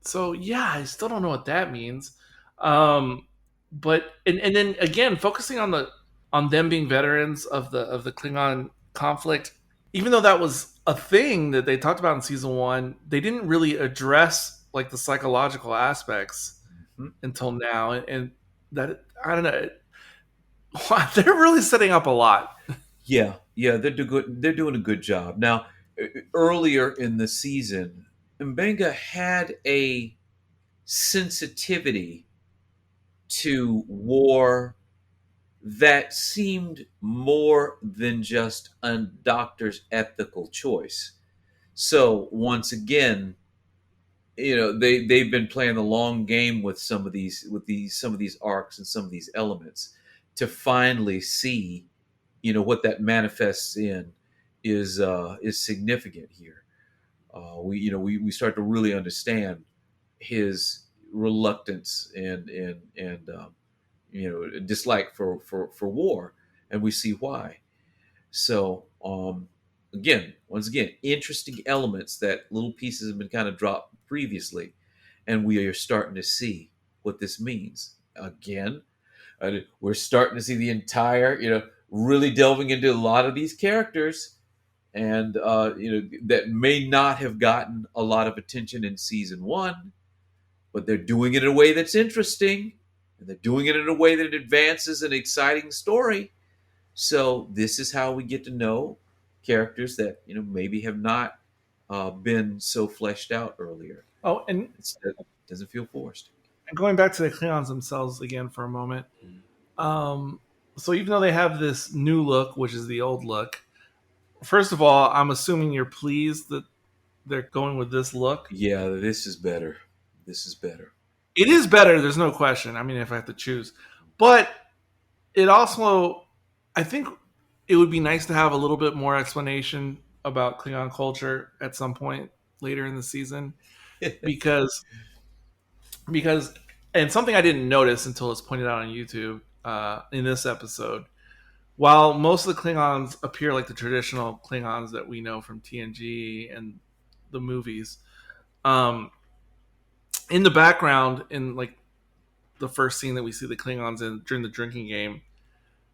So yeah, I still don't know what that means. Um, but and then again, focusing on them being veterans of the Klingon conflict, even though that was a thing that they talked about in season one, they didn't really address like the psychological aspects Mhm. until now, and that I don't know. They're really setting up a lot. Yeah, yeah, they're doing a good job. Now, earlier in the season, Mbenga had a sensitivity to war that seemed more than just a doctor's ethical choice. So once again, they've been playing the long game with some of these arcs and some of these elements to finally see, what that manifests in is significant here. We start to really understand his reluctance and dislike for war, and we see why. So once again, interesting elements that little pieces have been kind of dropped previously, and we are starting to see what this means. Again, we're starting to see the entire, really delving into a lot of these characters, and that may not have gotten a lot of attention in season one, but they're doing it in a way that's interesting, and they're doing it in a way that advances an exciting story. So this is how we get to know characters that maybe have not been so fleshed out earlier. Oh, and It doesn't feel forced. going back to the Klingons themselves again for a moment. Um, so even though they have this new look, which is the old look, first of all, I'm assuming you're pleased that they're going with this look. Yeah, this is better. This is better. It is better, there's no question. I mean, if I have to choose. But it also, I think it would be nice to have a little bit more explanation about Klingon culture at some point later in the season because because and something I didn't notice until it's pointed out on YouTube in this episode. While most of the Klingons appear like the traditional Klingons that we know from TNG and the movies, um, in the background, in like the first scene that we see the Klingons in during the drinking game,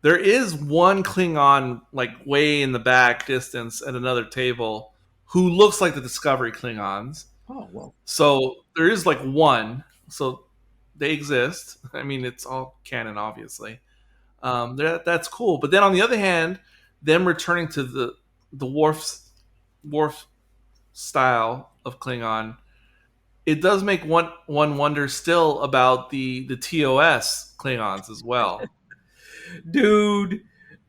there is one Klingon like way in the back distance at another table who looks like the Discovery Klingons. Oh well. So there is like one. So they exist. I mean, it's all canon, obviously. That's cool. But then on the other hand, them returning to the Worf style of Klingon, it does make one wonder still about the TOS Klingons as well. Dude,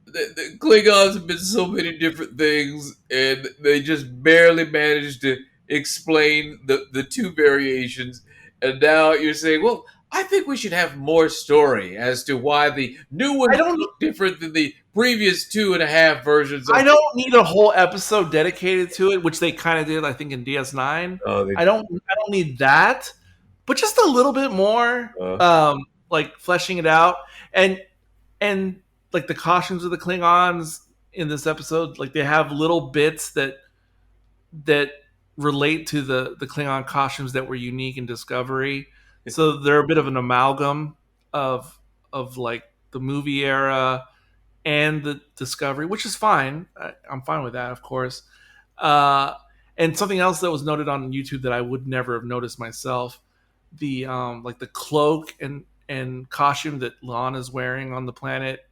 the Klingons have been so many different things, and they just barely managed to explain the two variations. And now you're saying, well, I think we should have more story as to why the new ones look different than the previous 2.5 versions. I don't need a whole episode dedicated to it, which they kind of did, I think, in DS9. I don't need that, but just a little bit more, like fleshing it out, and like the costumes of the Klingons in this episode, like they have little bits that relate to the Klingon costumes that were unique in Discovery. So they're a bit of an amalgam of like the movie era and the Discovery, which is fine. I'm fine with that, of course. And something else that was noted on YouTube that I would never have noticed myself, the like the cloak and costume that Lon is wearing on the planet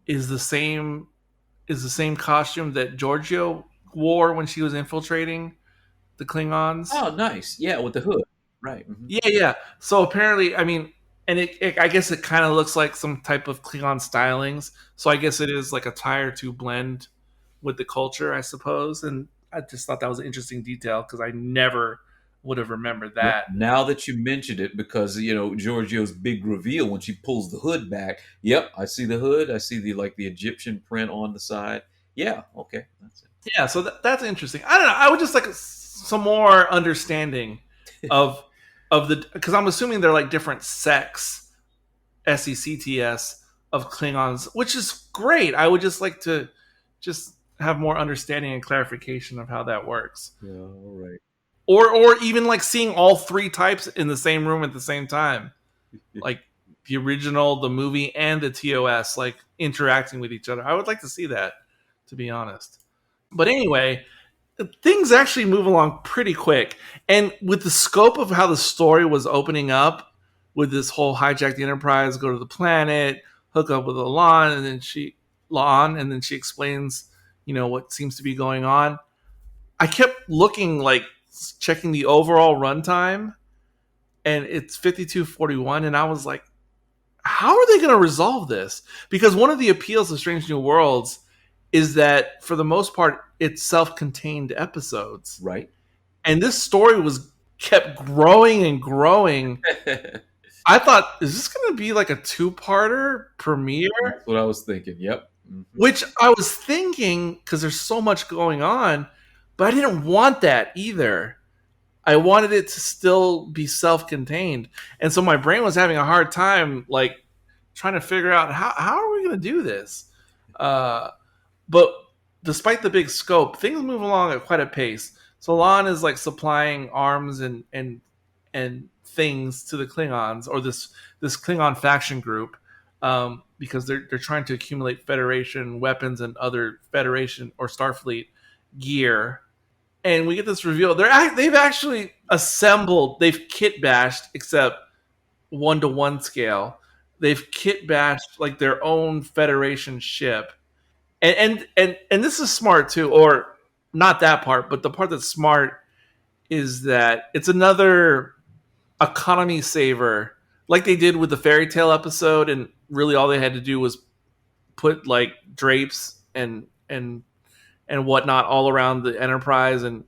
is the same costume that Giorgio wore when she was infiltrating the Klingons. Oh, nice. Yeah, with the hood. Right. Mm-hmm. Yeah. So apparently, I mean, and I guess it kind of looks like some type of Klingon stylings. So I guess it is like a tie to blend with the culture, I suppose. And I just thought that was an interesting detail because I never would have remembered that. Now that you mentioned it, because Giorgio's big reveal when she pulls the hood back. Yep, I see the hood. I see the Egyptian print on the side. Yeah, okay, that's it. Yeah, so that's interesting. I don't know. I would just like some more understanding of the, because I'm assuming they're like different sects, SECTS of Klingons, which is great. I would just like to just have more understanding and clarification of how that works. Yeah, all right. Or even like seeing all three types in the same room at the same time. Like the original, the movie, and the TOS like interacting with each other. I would like to see that, to be honest. But anyway, things actually move along pretty quick. And with the scope of how the story was opening up, with this whole hijack the Enterprise, go to the planet, hook up with La'an, and then she explains, what seems to be going on. I kept looking, like checking the overall runtime, and it's 52:41, and I was like, how are they going to resolve this? Because one of the appeals of Strange New Worlds is that, for the most part, it's self-contained episodes. Right. And this story kept growing and growing. I thought, is this going to be like a 2-parter premiere? That's what I was thinking. Yep. Mm-hmm. Which I was thinking, because there's so much going on, but I didn't want that either. I wanted it to still be self-contained. And so my brain was having a hard time, like, trying to figure out how are we going to do this? But despite the big scope, things move along at quite a pace. So La'an is like supplying arms and things to the Klingons, or this Klingon faction group, because they're trying to accumulate Federation weapons and other Federation or Starfleet gear. And we get this reveal. They've actually assembled. They've kit bashed, except 1-to-1 scale. They've kit bashed like their own Federation ship. And this is smart too, or not that part, but the part that's smart is that it's another economy saver, like they did with the fairy tale episode, and really all they had to do was put like drapes and whatnot all around the Enterprise, and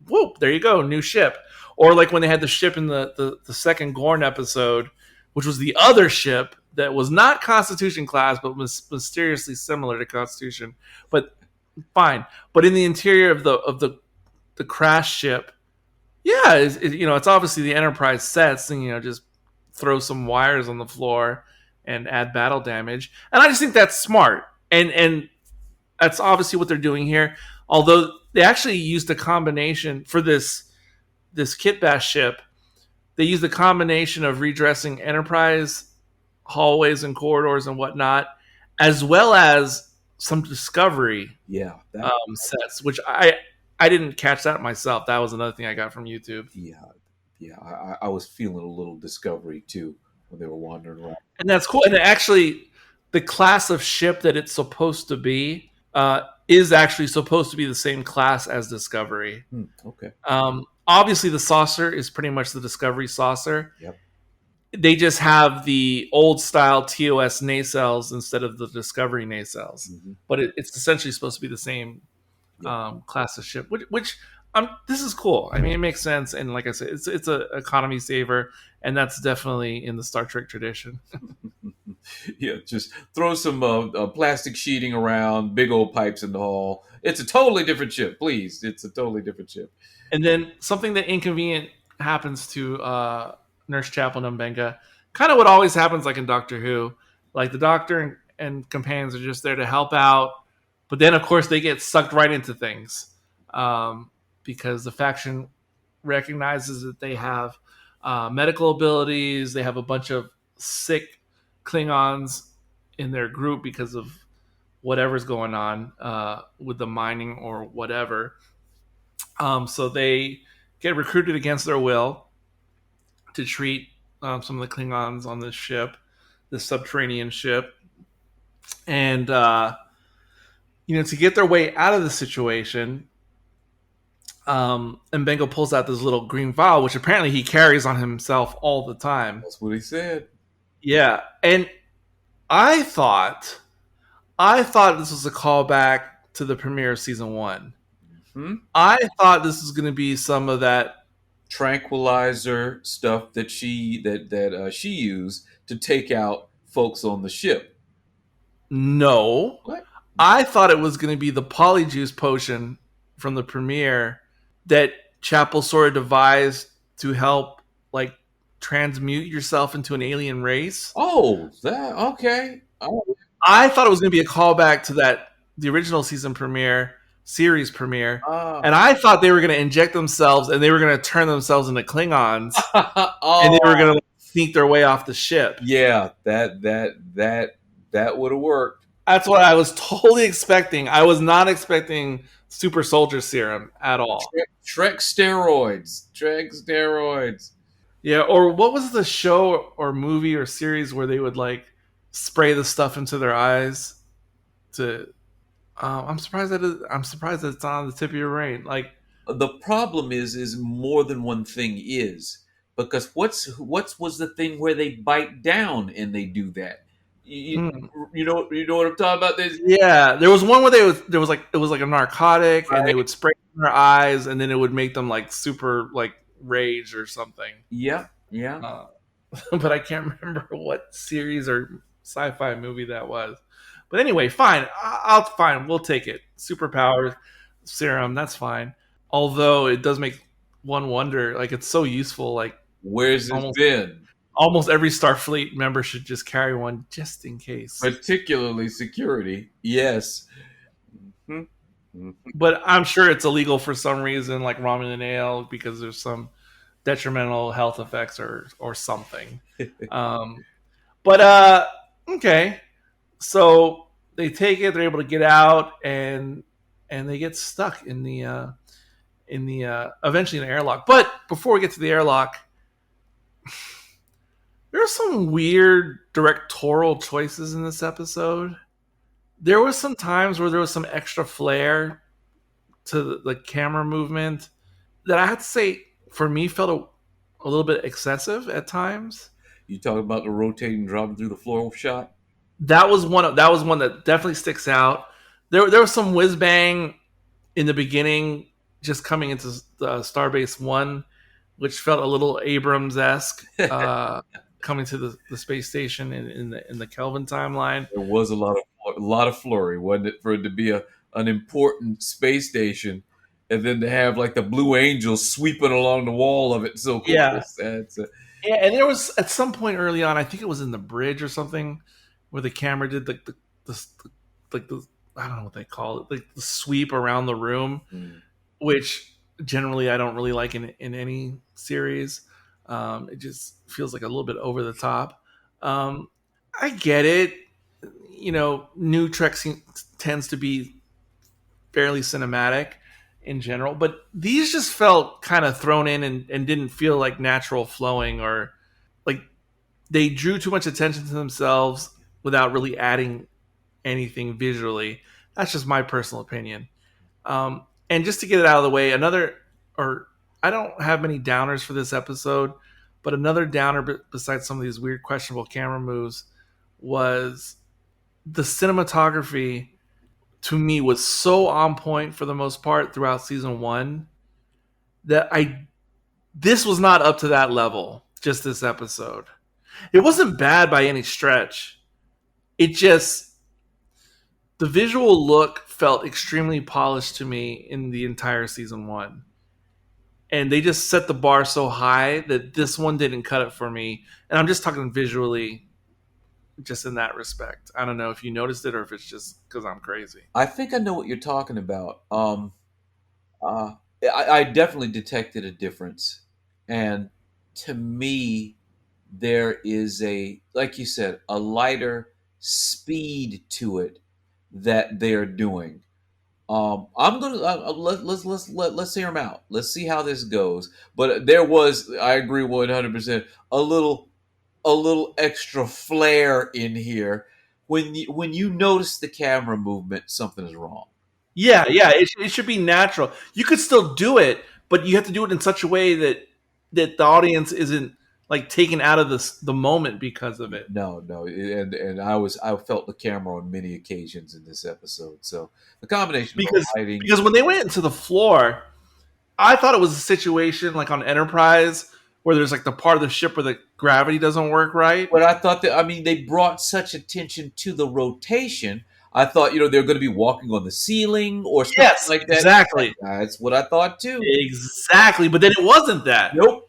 whoop, there you go, new ship. Or like when they had the ship in the second Gorn episode, which was the other ship that was not Constitution class, but was mysteriously similar to Constitution. But fine. But in the interior of the crash ship, yeah, it's obviously the Enterprise sets, and just throw some wires on the floor and add battle damage. And I just think that's smart. And that's obviously what they're doing here. Although they actually used a combination for this kit bash ship. They used a combination of redressing Enterprise hallways and corridors and whatnot, as well as some Discovery sets, which I didn't catch that myself. That was another thing I got from YouTube. Yeah. I was feeling a little Discovery too when they were wandering around. And that's cool. And actually, the class of ship that it's supposed to be is actually supposed to be the same class as Discovery. Okay. Obviously, the saucer is pretty much the Discovery saucer. Yep. They just have the old style TOS nacelles instead of the Discovery nacelles. Mm-hmm. But it's essentially supposed to be the same class of ship, which this is cool. I mean, it makes sense. And like I said, it's an economy saver, and that's definitely in the Star Trek tradition. Yeah, just throw some plastic sheeting around, big old pipes in the hall. It's a totally different ship, please. It's a totally different ship. And then something that inconvenient happens to Nurse Chapel and Mbenga, kind of what always happens like in Doctor Who. Like the Doctor and companions are just there to help out, but then of course they get sucked right into things because the faction recognizes that they have medical abilities. They have a bunch of sick Klingons in their group because of whatever's going on with the mining or whatever. So they get recruited against their will to treat some of the Klingons on this ship, this subterranean ship. And, to get their way out of the situation, Mbenga pulls out this little green vial, which apparently he carries on himself all the time. That's what he said. Yeah. And I thought this was a callback to the premiere of season 1. Mm-hmm. I thought this was going to be some of that tranquilizer stuff that she used to take out folks on the ship. No. What? I thought it was going to be the polyjuice potion from the premiere that Chapel sort of devised to help like transmute yourself into an alien race. Oh, that okay. Oh. I thought it was going to be a callback to the original series premiere, and I thought they were going to inject themselves and they were going to turn themselves into Klingons, and they were going to sneak their way off the ship. Yeah, that would have worked. That's what I was totally expecting. I was not expecting super soldier serum at all. Trek steroids. Trek steroids. Yeah, or what was the show or movie or series where they would like spray the stuff into their eyes to I'm surprised that it's on the tip of your brain. Like, The problem is more than one thing is, because what's was the thing where they bite down and they do that? You, hmm. you know what I'm talking about? There's, Yeah, there was one where it was like a narcotic, and they right? would spray it in their eyes, and then it would make them like super like rage or something. Yeah, yeah. Uh, but I can't remember what series or sci-fi movie that was. But anyway, fine. I'll fine. We'll take it. Superpowers serum. That's fine. Although it does make one wonder. Like it's so useful. Like Where's this almost been? almost every Starfleet member should just carry one just in case. Particularly security. Yes. Mhm. Mhm. But I'm sure it's illegal for some reason, like Romulan ale, because there's some detrimental health effects or something. Um, but okay. So they take it. They're able to get out, and they get stuck in the eventually in the airlock. But before we get to the airlock, there are some weird directorial choices in this episode. There was some times where there was some extra flair to the camera movement that I had to say for me felt a little bit excessive at times. You talking about the rotating dropping through the floor shot? That was one that definitely sticks out. There was some whiz bang in the beginning, just coming into Starbase One, which felt a little Abrams esque, coming to the space station in the Kelvin timeline. There was a lot of flurry, wasn't it, for it to be an important space station, and then to have like the Blue Angels sweeping along the wall of it so close. Yeah. That's Yeah, and there was at some point early on, I think it was in the bridge or something, where the camera did the I don't know what they call it, like the sweep around the room, which generally I don't really like in any series. It just feels like a little bit over the top. I get it. You know, new Trek tends to be fairly cinematic in general, but these just felt kind of thrown in and didn't feel like natural flowing, or like they drew too much attention to themselves without really adding anything visually. That's just my personal opinion. And just to get it out of the way, I don't have many downers for this episode, but another downer besides some of these weird, questionable camera moves was the cinematography. To me, was so on point for the most part throughout season one that this was not up to that level. Just this episode, it wasn't bad by any stretch. It just the visual look felt extremely polished to me in the entire season one. And they just set the bar so high that this one didn't cut it for me. And I'm just talking visually, just in that respect. I don't know if you noticed it or if it's just because I'm crazy. I think I know what you're talking about. I definitely detected a difference, and to me, there is like you said, a lighter speed to it that they're doing. I'm gonna let's hear them out. Let's see how this goes. But there was, I agree 100%, a little extra flair in here. When you notice the camera movement, something is wrong. Yeah, it should be natural. You could still do it, but you have to do it in such a way that the audience isn't like taken out of the moment because of it. No, and I felt the camera on many occasions in this episode. So the combination of lighting, Because when they went into the floor, I thought it was a situation like on Enterprise where there's like the part of the ship where the gravity doesn't work right. but I thought that, I mean, they brought such attention to the rotation. I thought, they're going to be walking on the ceiling or something like that. Exactly. That's what I thought too. Exactly, but then it wasn't that. Nope.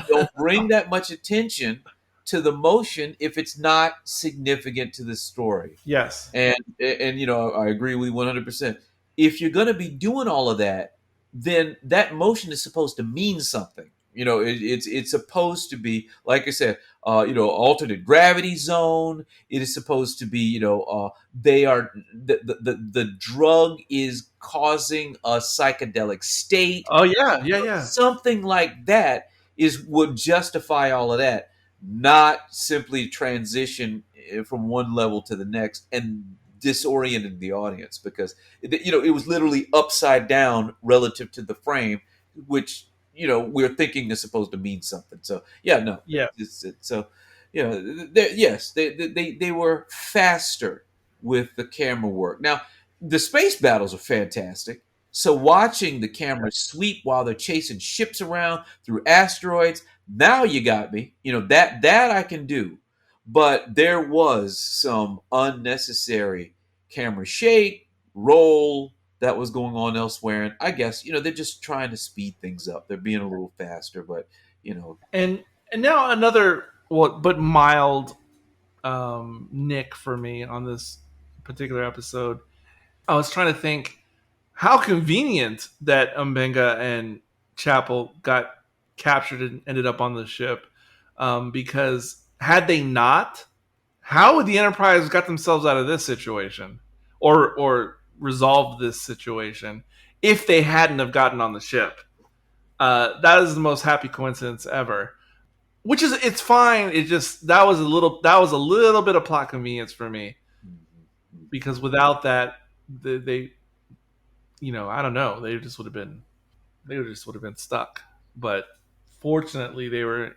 Don't bring that much attention to the motion if it's not significant to the story. Yes. And I agree with you 100%. If you're going to be doing all of that, then that motion is supposed to mean something. It's supposed to be, like I said, alternate gravity zone. It is supposed to be, they are the drug is causing a psychedelic state. Oh yeah, yeah, yeah. Something like that would justify all of that, not simply transition from one level to the next and disoriented the audience, because it was literally upside down relative to the frame, which we're thinking is supposed to mean something. So yeah, no, Yeah. so yes, they were faster with the camera work. Now the space battles are fantastic. So watching the camera sweep while they're chasing ships around through asteroids, now you got me. That I can do. But there was some unnecessary camera shake, roll that was going on elsewhere. And I guess, they're just trying to speed things up. They're being a little faster, but And now another but mild nick for me on this particular episode. I was trying to think how convenient that Mbenga and Chapel got captured and ended up on the ship. Because had they not, how would the Enterprise got themselves out of this situation, or resolved this situation if they hadn't have gotten on the ship? That is the most happy coincidence ever. Which is, it's fine. It just that was a little bit of plot convenience for me, because without that, they I don't know, they just would have been stuck. But fortunately, they were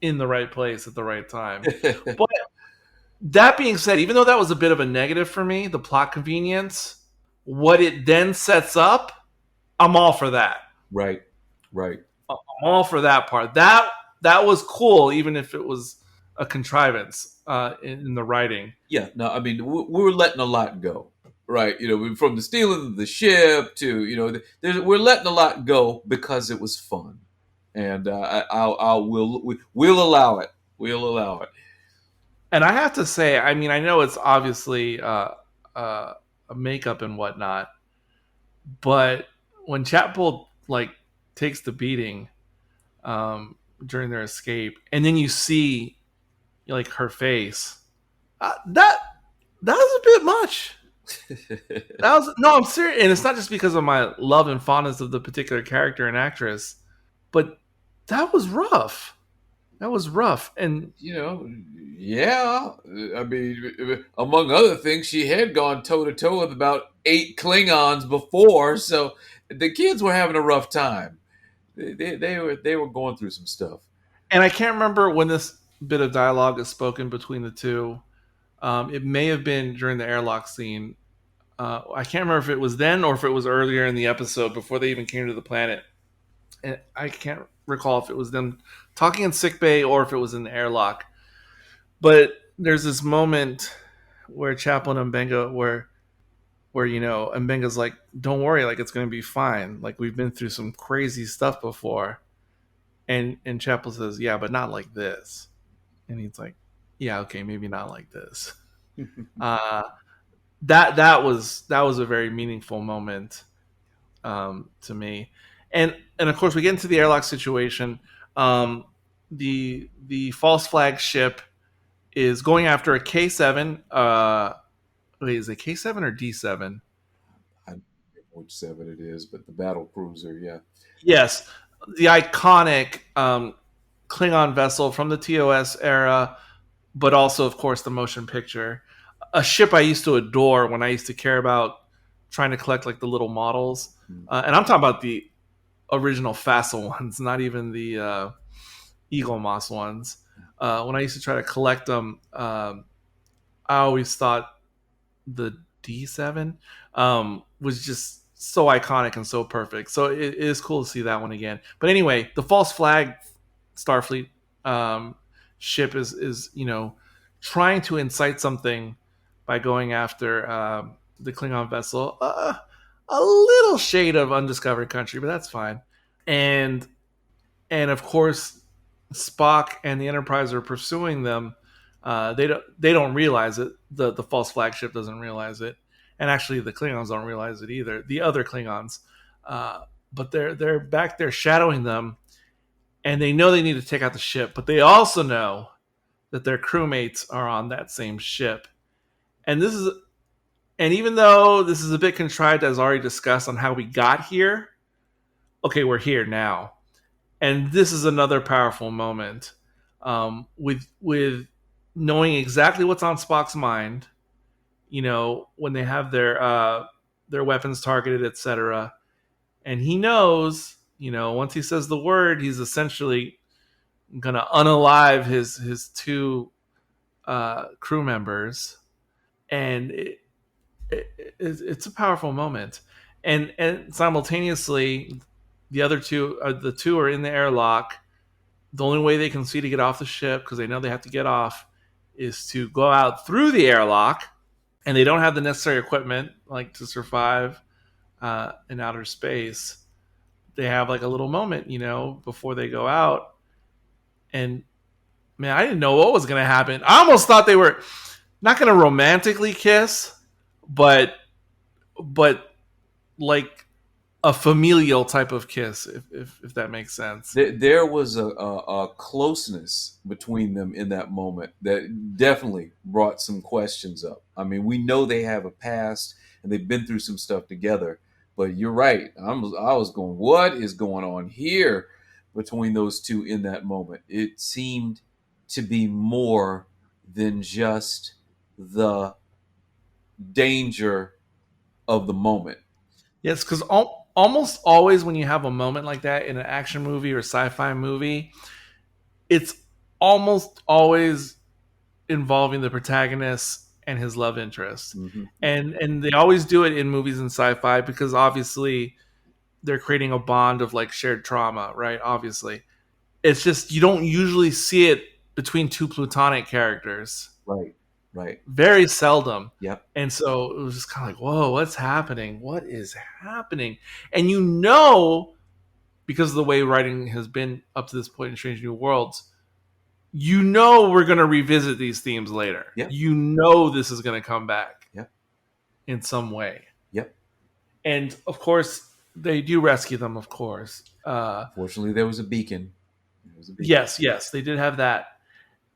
in the right place at the right time. But that being said, even though that was a bit of a negative for me, the plot convenience, what it then sets up, I'm all for that. right. I'm all for that part. That was cool, even if it was a contrivance in the writing. Yeah, no, I mean, we're letting a lot go, right? From the stealing of the ship to, we're letting a lot go because it was fun, and we'll allow it. We'll allow it. And I have to say, I mean, I know it's obviously a makeup and whatnot, but when Chapel takes the beating during their escape, and then you see her face, that was a bit much. That was no, I'm serious, and it's not just because of my love and fondness of the particular character and actress, but that was rough. That was rough, and Yeah. I mean, among other things, she had gone toe to toe with about 8 Klingons before, so the kids were having a rough time. They were going through some stuff. I can't remember when this bit of dialogue is spoken between the two. It may have been during the airlock scene. I can't remember if it was then or if it was earlier in the episode before they even came to the planet. And I can't recall if it was them talking in sickbay or if it was in the airlock. But there's this moment where Chapel and Mbenga, where Mbenga's like, "Don't worry, it's going to be fine. We've been through some crazy stuff before." And Chapel says, "Yeah, but not like this." And he's like, "Yeah, okay, maybe not like this." That was a very meaningful moment to me. And of course, we get into the airlock situation. The false flag ship is going after a K7. Wait, is it K7 or D7? I don't know which 7 it is, but the battle cruiser, yeah. Yes, the iconic Klingon vessel from the TOS era, but also, of course, the motion picture. A ship I used to adore when I used to care about trying to collect the little models. And I'm talking about the original Facile ones, not even the Eagle Moss ones. When I used to try to collect them, I always thought the D7 was just so iconic and so perfect. So it is cool to see that one again. But anyway, the false flag Starfleet ship is trying to incite something by going after the Klingon vessel. A little shade of undiscovered country, but that's fine. And of course, Spock and the Enterprise are pursuing them. They don't realize it. The false flagship doesn't realize it, and actually the Klingons don't realize it either. The other Klingons, but they're back there shadowing them, and they know they need to take out the ship, but they also know that their crewmates are on that same ship. And even though this is a bit contrived, as already discussed on how we got here, okay, we're here now. And this is another powerful moment, with knowing exactly what's on Spock's mind. When they have their weapons targeted, etc. And he knows, once he says the word, he's essentially gonna unalive his two crew members, and it's a powerful moment. And simultaneously, the two are in the airlock. The only way they can see to get off the ship, because they know they have to get off, is to go out through the airlock, and they don't have the necessary equipment like to survive in outer space. They have like a little moment, before they go out, and man, I didn't know what was going to happen. I almost thought they were not going to romantically kiss, but like a familial type of kiss, if that makes sense. There was a closeness between them in that moment that definitely brought some questions up. I mean, we know they have a past and they've been through some stuff together, but you're right. I was going, what is going on here between those two in that moment? It seemed to be more than just the danger of the moment. Yes, because almost always when you have a moment like that in an action movie or sci-fi movie, it's almost always involving the protagonist and his love interest. Mm-hmm. And they always do it in movies and sci-fi because obviously they're creating a bond of like shared trauma, right? Obviously. It's just you don't usually see it between two platonic characters. Right. Very seldom. Yep. And so it was just kind of like, whoa, what's happening? What is happening? And because of the way writing has been up to this point in Strange New Worlds, we're going to revisit these themes later. Yep. This is going to come back. Yep. In some way. Yep. And of course, they do rescue them, of course. Fortunately, there was a beacon. Yes, they did have that.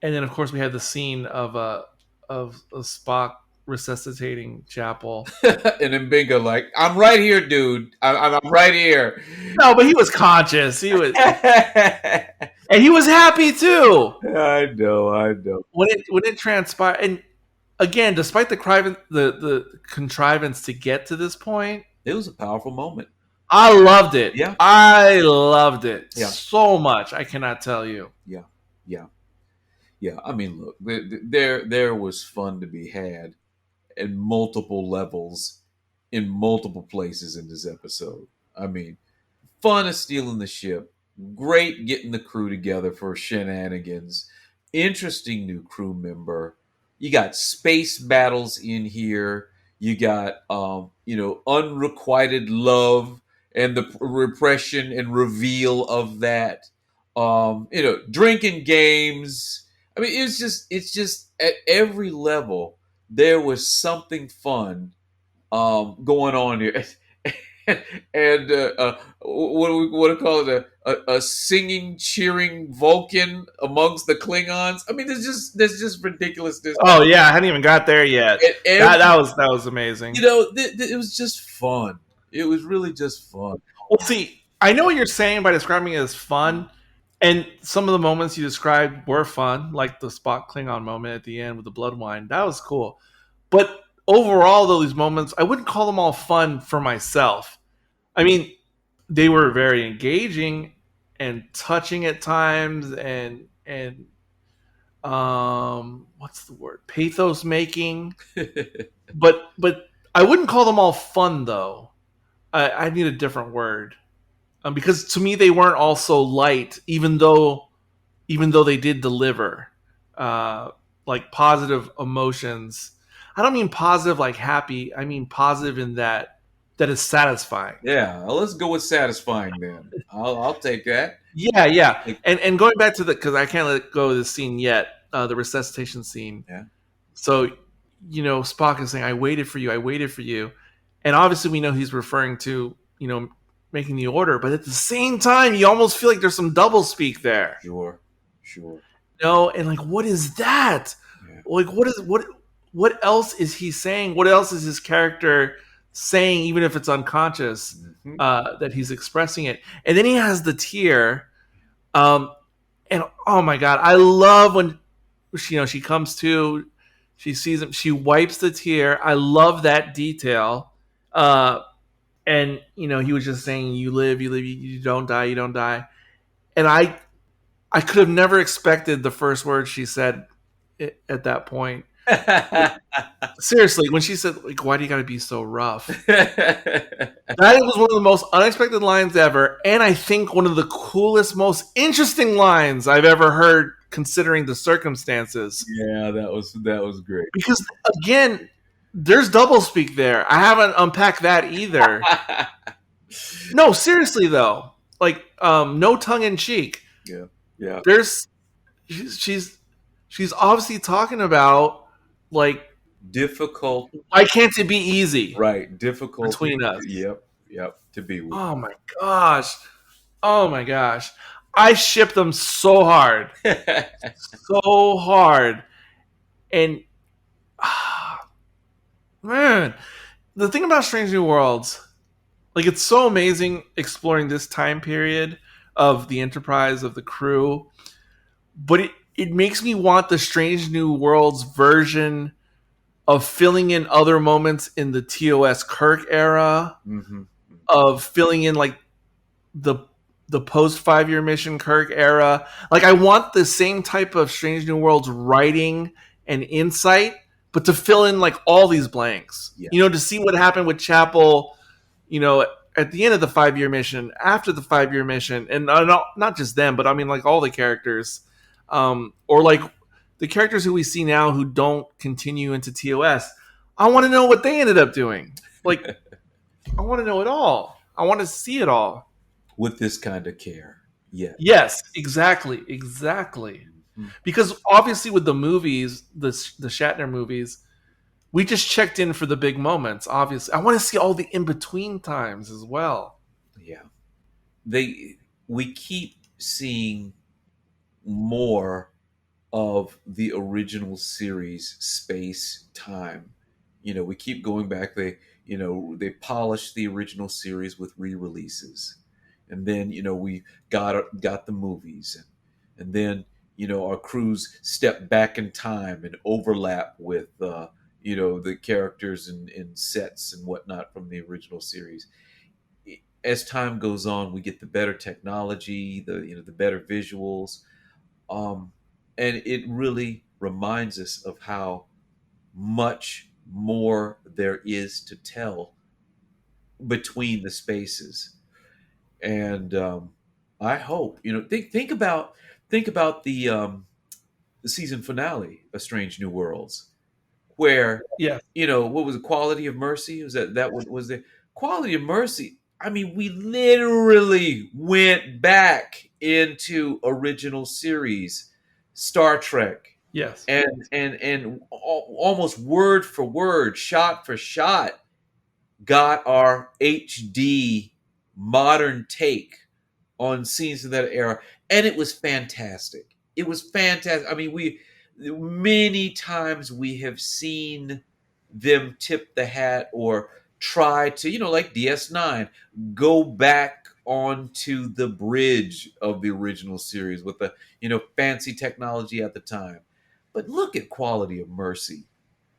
And then, of course, we had the scene of a Spock resuscitating Chapel. And then Bingo like, I'm right here, dude. I'm right here. No, but he was conscious. He was, and he was happy too. I know. When it transpired, and again, despite the contrivance to get to this point, it was a powerful moment. I loved it. Yeah, I loved it so much. I cannot tell you. Yeah. I mean, look, there was fun to be had at multiple levels in multiple places in this episode. I mean, fun of stealing the ship, great getting the crew together for shenanigans, interesting new crew member. You got space battles in here. You got unrequited love and the repression and reveal of that. Drinking games. I mean, it's just at every level there was something fun going on here. And what do we call it? A singing, cheering Vulcan amongst the Klingons. I mean, there's just ridiculousness. Oh yeah, I hadn't even got there yet. That was amazing. It was just fun. It was really just fun. Well, see, I know what you're saying by describing it as fun, and some of the moments you described were fun, like the Spock Klingon moment at the end with the bloodwine. That was cool. But overall, though, these moments, I wouldn't call them all fun for myself. I mean, they were very engaging and touching at times, and what's the word? Pathos making. but I wouldn't call them all fun, though. I need a different word, because to me they weren't all so light, even though they did deliver like positive emotions. I don't mean positive like happy. I mean positive in that is satisfying. Yeah, well, let's go with satisfying then. I'll take that. Yeah. And going back to because I can't let go of this scene yet, the resuscitation scene. Yeah. So, Spock is saying, I waited for you. And obviously we know he's referring to, making the order, but at the same time, you almost feel like there's some double speak there. Sure. No, and like, what is that? Yeah. Like, what else is he saying? What else is his character saying, even if it's unconscious, that he's expressing it? And then he has the tear, and oh my god, I love when she comes to, she sees him, she wipes the tear. I love that detail. And he was just saying, "You live, you don't die, you don't die." And I could have never expected the first words she said at that point. Seriously, when she said, like, "Why do you got to be so rough?" That was one of the most unexpected lines ever, and I think one of the coolest, most interesting lines I've ever heard, considering the circumstances. Yeah, that was great. Because again, there's doublespeak there. I haven't unpacked that either. No, seriously though, like, no tongue in cheek. Yeah. There's she's obviously talking about, like, difficult. Why can't it be easy? Right, difficult between us. Yep, to be with. Oh my gosh, I ship them so hard, so hard, and man, the thing about Strange New Worlds, like, it's so amazing exploring this time period of the Enterprise, of the crew, but it makes me want the Strange New Worlds version of filling in other moments in the TOS Kirk era, of filling in like the post 5-year mission Kirk era. Like, I want the same type of Strange New Worlds writing and insight, but to fill in like all these blanks. Yeah. To see what happened with Chapel, at the end of the 5-year mission, after the 5-year mission, and not just them, but I mean, like, all the characters, or like the characters who we see now who don't continue into TOS. I want to know what they ended up doing. Like, I want to know it all. I want to see it all with this kind of care. Yeah. Yes, exactly. Mm-hmm. Because obviously with the movies, the Shatner movies, we just checked in for the big moments. Obviously, I want to see all the in between times as well. Yeah, we keep seeing more of the original series space time. We keep going back. They polished the original series with re-releases, and then we got the movies, and then our crews step back in time and overlap with the characters and sets and whatnot from the original series. As time goes on, we get the better technology, the better visuals, and it really reminds us of how much more there is to tell between the spaces. And I hope think about the season finale of Strange New Worlds, where what was the Quality of Mercy? Was was the Quality of Mercy? I mean, we literally went back into original series Star Trek. Yes. And almost word for word, shot for shot, got our HD modern take on scenes of that era, and it was fantastic. It was fantastic. I mean, many times we have seen them tip the hat or try to, like DS9, go back onto the bridge of the original series with the, fancy technology at the time. But look at Quality of Mercy,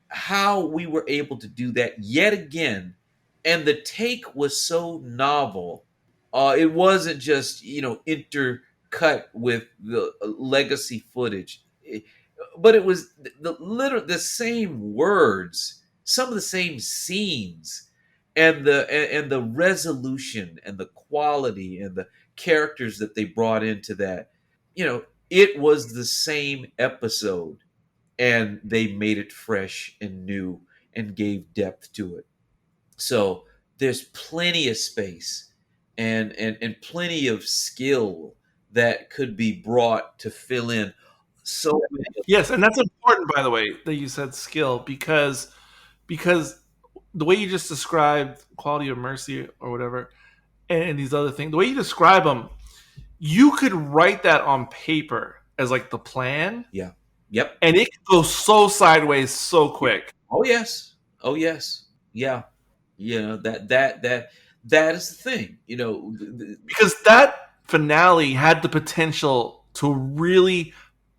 how we were able to do that yet again. And the take was so novel. It wasn't just, intercut with the legacy footage. But it was the same words, some of the same scenes, and the resolution and the quality and the characters that they brought into that. It was the same episode, and they made it fresh and new and gave depth to it. So there's plenty of space and plenty of skill that could be brought to fill in so many. Yes, and that's important, by the way, that you said skill, because the way you just described Quality of Mercy or whatever, and these other things. The way you describe them, you could write that on paper as like the plan, Yeah. Yep. and it could go so sideways so quick. Oh yes. Oh yes. Yeah. You know that is the thing. You know, Because that finale had the potential to really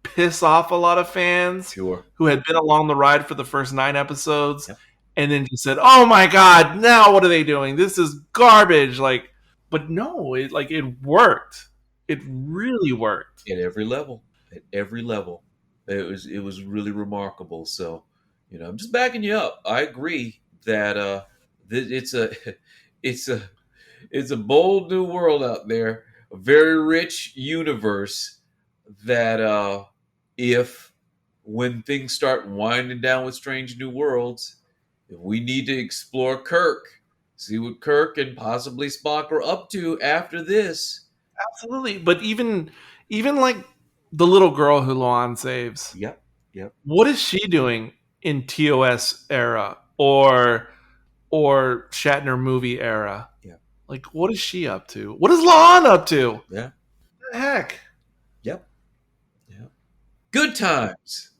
piss off a lot of fans sure. who had been along the ride for the first 9 episodes, Yep. and then just said, "Oh my god, now what are they doing? This is garbage!" Like, but no, it worked. It really worked. At every level. At every level. It was really remarkable. So, you know, I'm just backing you up. I agree that it's a it's a it's a bold new world out there, a very rich universe that if when things start winding down with Strange New Worlds, if we need to explore Kirk, see what Kirk and possibly Spock are up to after this. Absolutely. But even like the little girl who Luan saves, Yep. Yep. what is she doing in TOS era or Shatner movie era? Yeah. Like, what is she up to? What is Luan up to? Yeah. What the heck? Yep. Yep. Good times.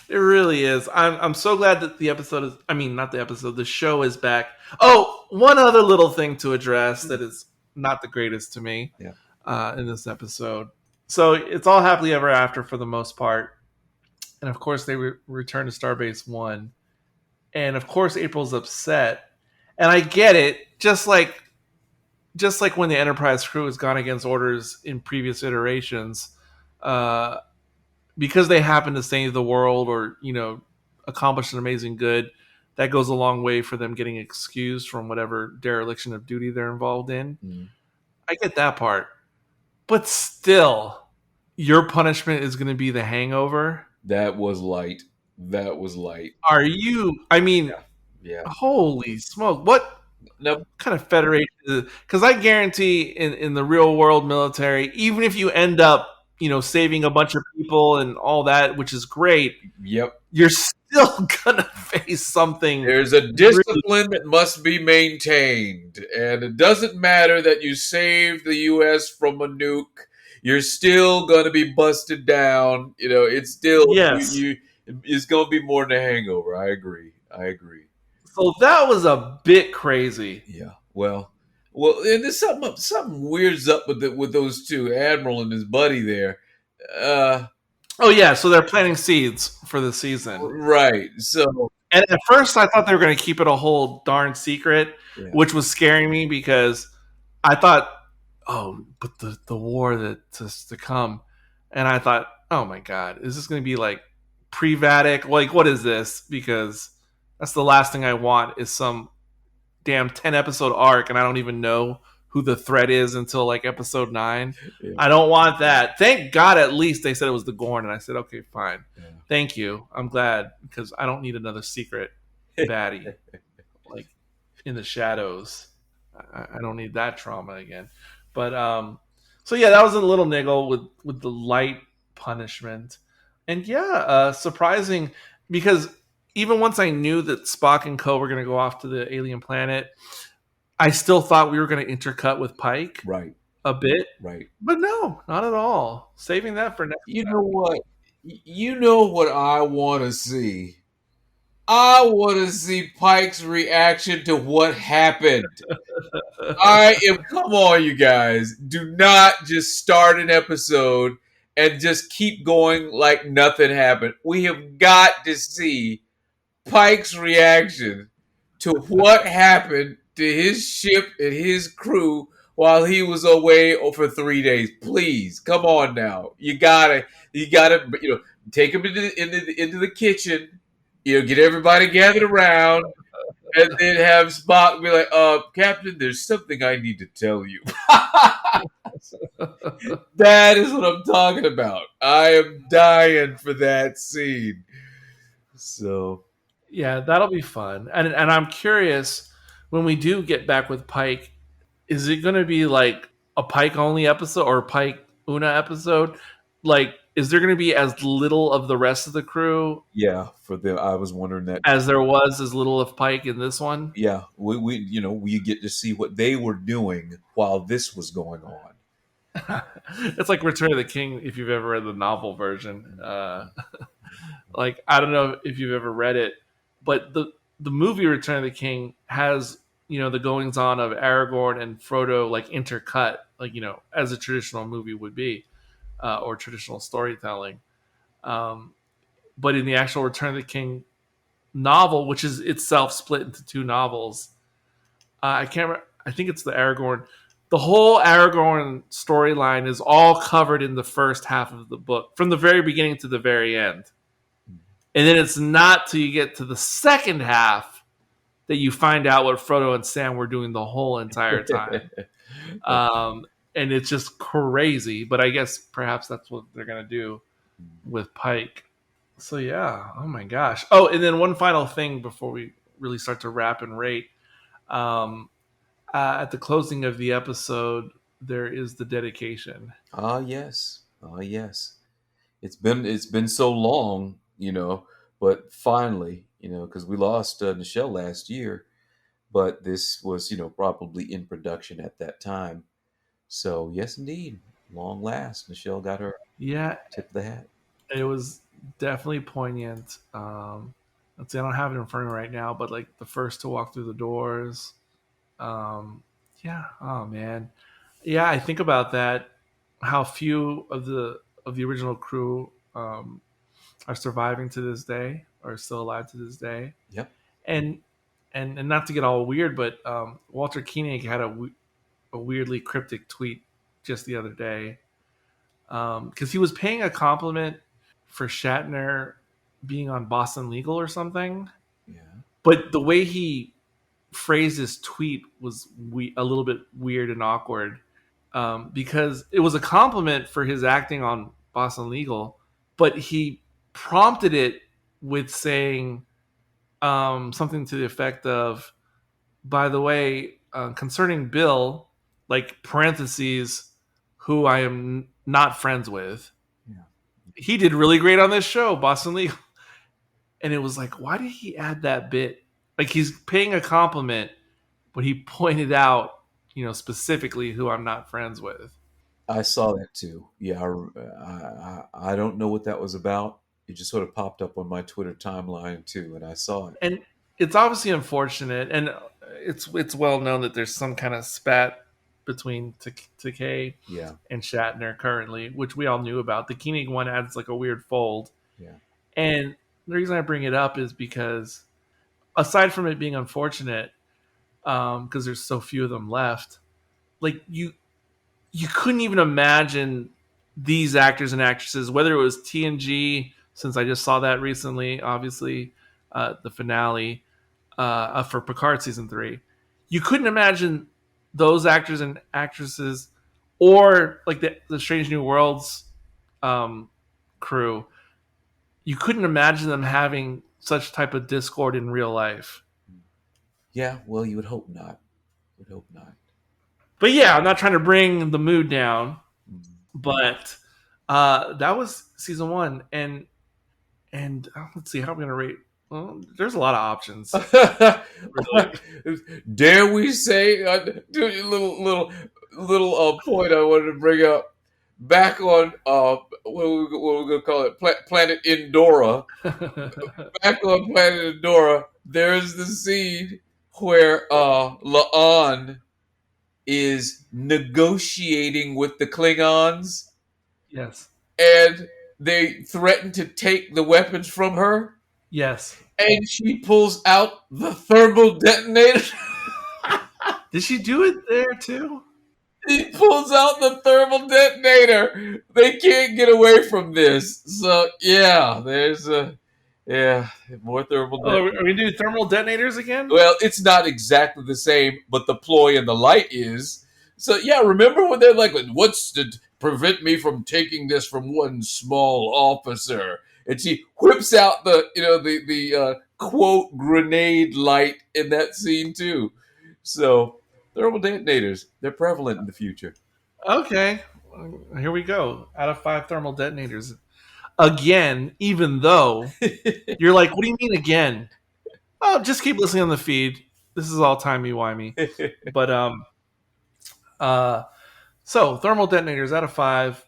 It really is. I'm so glad that the episode is. I mean, not the episode. The show is back. Oh, one other little thing to address that is not the greatest to me. Yeah. In this episode. So it's all happily ever after for the most part, and of course they return to Starbase 1, and of course April's upset, and I get it. Just like when the Enterprise crew has gone against orders in previous iterations, because they happen to save the world or accomplish an amazing good, that goes a long way for them getting excused from whatever dereliction of duty they're involved in. Mm. I get that part. But still, your punishment is going to be the hangover. That was light. That was light. Are you? I mean, Yeah. holy smoke! What No. kind of federation is it? Because I guarantee in the real world military, even if you end up, saving a bunch of people and all that, which is great, Yep. you're still going to face something. There's a discipline that must be maintained, and it doesn't matter that you saved the U.S. from a nuke. You're still going to be busted down. You know, it's still Yes. It's going to be more than a hangover. I agree. So that was a bit crazy. Yeah. Well, and there's something weird's up with those two, Admiral and his buddy there. Oh yeah, so they're planting seeds for the season. Right. So, and at first I thought they were going to keep it a whole darn secret, yeah. which was scaring me because I thought, oh, but the war that's to come, and I thought, oh my god, is this going to be like pre-Vatic? Like, what is this? Because that's the last thing I want is some damn 10-episode arc, and I don't even know who the threat is until like episode 9. Yeah. I don't want that. Thank God at least they said it was the Gorn, and I said, okay, fine. Yeah. Thank you. I'm glad, because I don't need another secret baddie like in the shadows. I don't need that trauma again. But so yeah, that was a little niggle with the light punishment. And yeah, surprising, because even once I knew that Spock and co were going to go off to the alien planet, I still thought we were going to intercut with Pike, right, a bit, right. But no, not at all. Saving that for next. You know what? You know what I want to see? I want to see Pike's reaction to what happened. Come on, you guys. Do not just start an episode and just keep going like nothing happened. We have got to see Pike's reaction to what happened to his ship and his crew while he was away for 3 days. Please, come on now. You gotta, take him into the kitchen. Get everybody gathered around, and then have Spock be like, Captain, there's something I need to tell you. That is what I'm talking about. I am dying for that scene. So, yeah, that'll be fun. And I'm curious, when we do get back with Pike, is it going to be like a Pike only episode or a Pike Una episode? like, is there going to be as little of the rest of the crew Yeah, for the I was wondering that. as there was as little of Pike in this one? Yeah, we get to see what they were doing while this was going on. It's like Return of the King if you've ever read the novel version. Like, I don't know if you've ever read it, but the movie Return of the King has, the goings on of Aragorn and Frodo like intercut, like, as a traditional movie would be, or traditional storytelling. Um, but in the actual Return of the King novel, which is itself split into two novels, I can't remember. I think it's the Aragorn. The whole Aragorn storyline is all covered in the first half of the book, from the very beginning to the very end. And then it's not till you get to the second half that you find out what Frodo and Sam were doing the whole entire time. And it's just crazy. But I guess perhaps that's what they're going to do with Pike. So, yeah. Oh, my gosh. Oh, and then one final thing before we really start to wrap and rate. At the closing of the episode, there is the dedication. Yes. Yes. It's been so long, but finally, because we lost Nichelle last year, but this was, probably in production at that time. So yes, indeed, long last, Nichelle got her Yeah, tip of the hat. it was definitely poignant. Let's see, I don't have it in front of me right now, but like the first to walk through the doors. Um, yeah. Oh man. Yeah, I think about that. How few of the original crew are surviving to this day, or still alive to this day, Yep. and and not to get all weird, but Walter Koenig had a weirdly cryptic tweet just the other day, because he was paying a compliment for Shatner being on Boston Legal or something, Yeah. but the way he phrased his tweet was a little bit weird and awkward, because it was a compliment for his acting on Boston Legal, but he prompted it with saying something to the effect of, by the way, concerning Bill, like parentheses, who I am not friends with. Yeah. He did really great on this show, Boston Legal. And it was like, why did he add that bit? Like, he's paying a compliment, but he pointed out, specifically who I'm not friends with. I saw that too. Yeah, I don't know what that was about. It just sort of popped up on my Twitter timeline too, and I saw it. And it's obviously unfortunate, and it's well known that there's some kind of spat between Takei Yeah. and Shatner currently, which we all knew about. The Koenig one adds like a weird fold. Yeah. And the reason I bring it up is because, aside from it being unfortunate, because there's so few of them left, like you couldn't even imagine these actors and actresses, whether it was TNG, since I just saw that recently, obviously, the finale for Picard season 3. You couldn't imagine those actors and actresses, or like the Strange New Worlds crew. You couldn't imagine them having such type of discord in real life. Yeah. Well, you would hope not. Would hope not. But yeah, I'm not trying to bring the mood down, Mhm. but that was season 1, and let's see how I'm gonna rate. Well, there's a lot of options. Dare we say, little point I wanted to bring up back on what we're gonna call it, Planet Endora. Back on Planet Endora, there's the scene where La'an is negotiating with the Klingons, Yes. and they threaten to take the weapons from her, Yes. and she pulls out the thermal detonator. Did she do it there too? He pulls out the thermal detonator. They can't get away from this. So yeah, there's more thermal Oh, detonators. are we gonna do thermal detonators again? Well, it's not exactly the same, but the ploy and the light is. So yeah, remember when they're like, "What's to prevent me from taking this from one small officer?" And she whips out the quote grenade light in that scene too. So thermal detonators, they're prevalent in the future. Okay. here we go. Out of 5 thermal detonators. Again, even though you're like, what do you mean again? Oh, just keep listening on the feed. This is all timey-wimey. But uh so thermal detonators out of 5.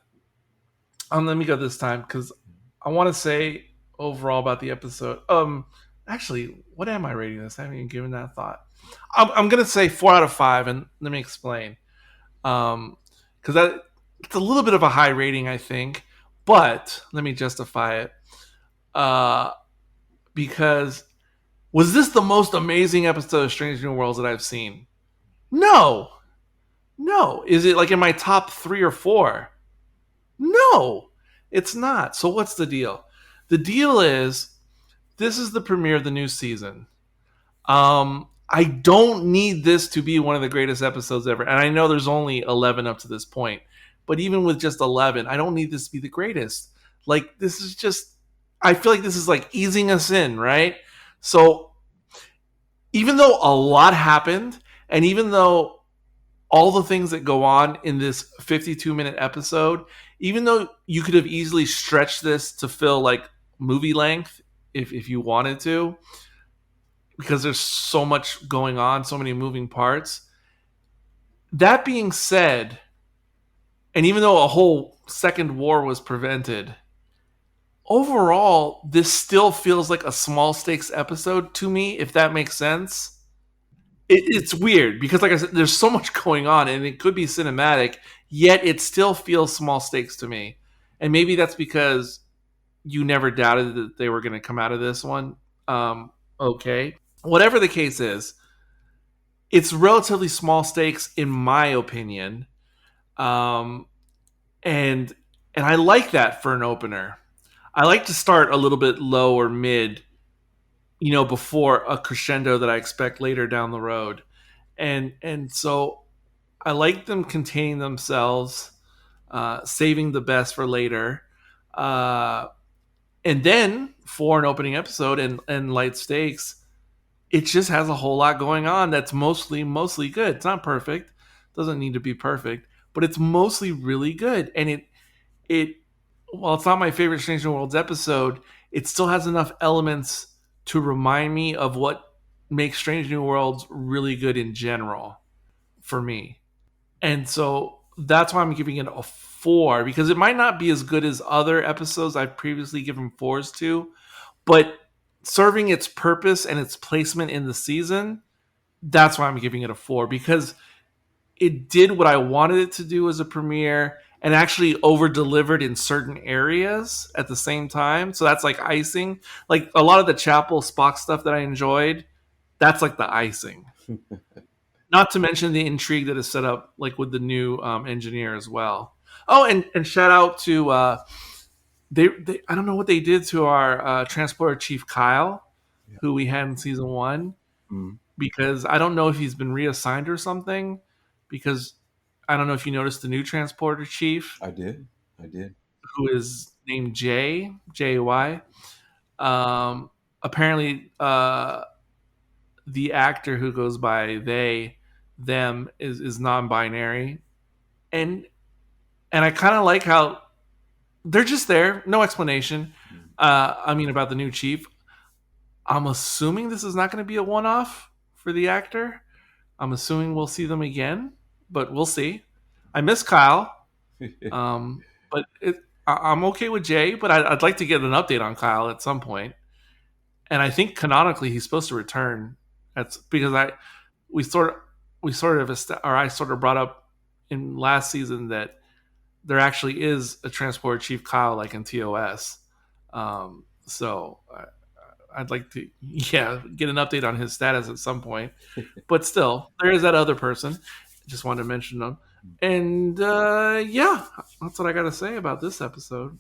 Let me go this time because I want to say overall about the episode. Actually, what am I rating this? I haven't even given that thought. I'm gonna say 4 out of 5, and let me explain. Because that it's a little bit of a high rating, I think, but let me justify it. Because was this the most amazing episode of Strange New Worlds that I've seen? No, no. Is it like in my top 3 or 4? No, it's not. So what's the deal? The deal is this is the premiere of the new season. I don't need this to be one of the greatest episodes ever. And I know there's only 11 up to this point. But even with just 11, I don't need this to be the greatest. Like, this is just, I feel like this is like easing us in, right? So, even though a lot happened, and even though all the things that go on in this 52-minute episode, even though you could have easily stretched this to fill like movie length if you wanted to, because there's so much going on, so many moving parts. That being said, and even though a whole second war was prevented, overall, this still feels like a small stakes episode to me, if that makes sense. It's weird because, like I said, there's so much going on and it could be cinematic, yet it still feels small stakes to me. And maybe that's because you never doubted that they were going to come out of this one. Okay. Whatever the case is, it's relatively small stakes in my opinion, um, and I like that for an opener. I like to start a little bit low or mid, before a crescendo that I expect later down the road, and so I like them containing themselves, saving the best for later, and then for an opening episode and light stakes. It just has a whole lot going on that's mostly good. It's not perfect. Doesn't need to be perfect, but it's mostly really good. And it while it's not my favorite Strange New Worlds episode, it still has enough elements to remind me of what makes Strange New Worlds really good in general for me. And so that's why I'm giving it a 4, because it might not be as good as other episodes I've previously given 4s to, but serving its purpose and its placement in the season, that's why I'm giving it a 4, because it did what I wanted it to do as a premiere and actually over delivered in certain areas at the same time. So that's like icing. Like a lot of the Chapel Spock stuff that I enjoyed, that's like the icing. Not to mention the intrigue that is set up like with the new engineer as well. Oh, and shout out to they I don't know what they did to our transporter chief Kyle, who we had in season 1, because I don't know if he's been reassigned or something. Because I don't know if you noticed the new transporter chief. I did. Who is named Jay. Apparently, the actor who goes by them is non-binary, and I kind of like how they're just there, no explanation. About the new chief. I'm assuming this is not going to be a one-off for the actor. I'm assuming we'll see them again, but we'll see. I miss Kyle, but I'm okay with Jay. But I'd like to get an update on Kyle at some point. And I think canonically he's supposed to return. That's because I sort of brought up in last season that there actually is a transport chief Kyle like in TOS. So I'd like to get an update on his status at some point. But still, there is that other person. Just wanted to mention them. And that's what I got to say about this episode.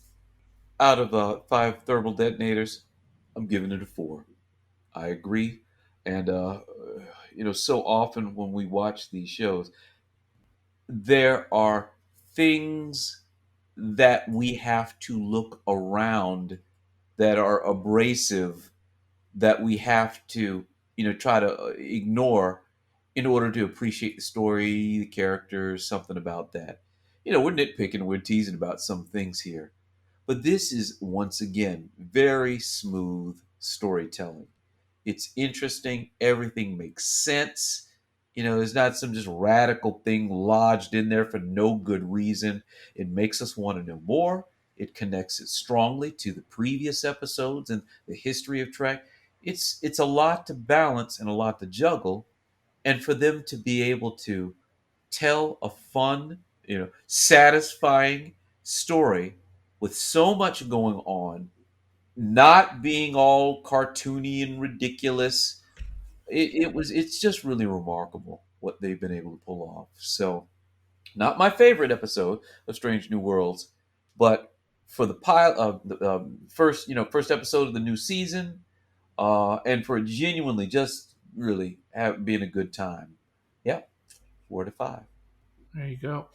Out of the 5 thermal detonators, I'm giving it a 4. I agree. And, so often when we watch these shows, there are things that we have to look around that are abrasive, that we have to, try to ignore in order to appreciate the story, the characters, something about that. we're nitpicking, we're teasing about some things here. But this is, once again, very smooth storytelling. It's interesting. Everything makes sense. There's not some just radical thing lodged in there for no good reason. It makes us want to know more. It connects it strongly to the previous episodes and the history of Trek. It's a lot to balance and a lot to juggle, and for them to be able to tell a fun, satisfying story with so much going on, not being all cartoony and ridiculous. It's just really remarkable what they've been able to pull off. So, not my favorite episode of Strange New Worlds, but for the pile of the first episode of the new season, and for genuinely just really being a good time. Yep, 4 to 5. There you go.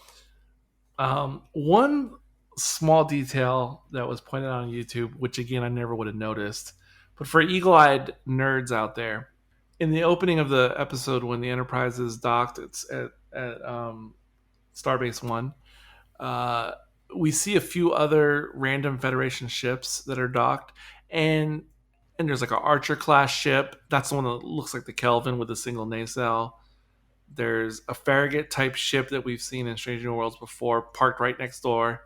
One small detail that was pointed out on YouTube, which again I never would have noticed, but for eagle-eyed nerds out there, in the opening of the episode when the Enterprise is docked, it's at Starbase One. We see a few other random Federation ships that are docked, and there's like an Archer class ship. That's the one that looks like the Kelvin with a single nacelle. There's a Farragut type ship that we've seen in Strange New Worlds before, parked right next door.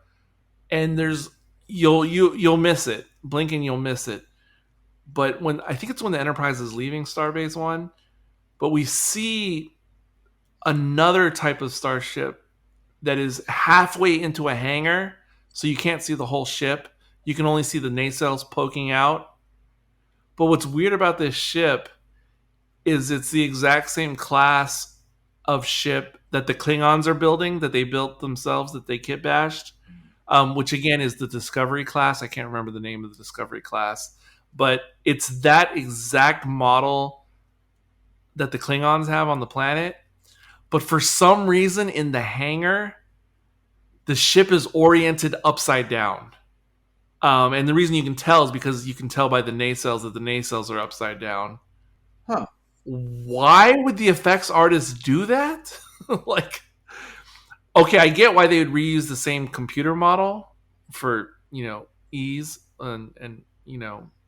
And there's you'll miss it. Blink and you'll miss it. But when I think it's when the Enterprise is leaving Starbase One, but we see another type of starship that is halfway into a hangar, so you can't see the whole ship. You can only see the nacelles poking out. But what's weird about this ship is it's the exact same class of ship that the Klingons are building, that they built themselves, that they kit bashed, which again is the Discovery class. I can't remember the name of the Discovery class, but it's that exact model that the Klingons have on the planet. But for some reason in the hangar, the ship is oriented upside down. And the reason you can tell is because you can tell by the nacelles that the nacelles are upside down. Huh. Why would the effects artists do that? Like, okay, I get why they would reuse the same computer model for, ease and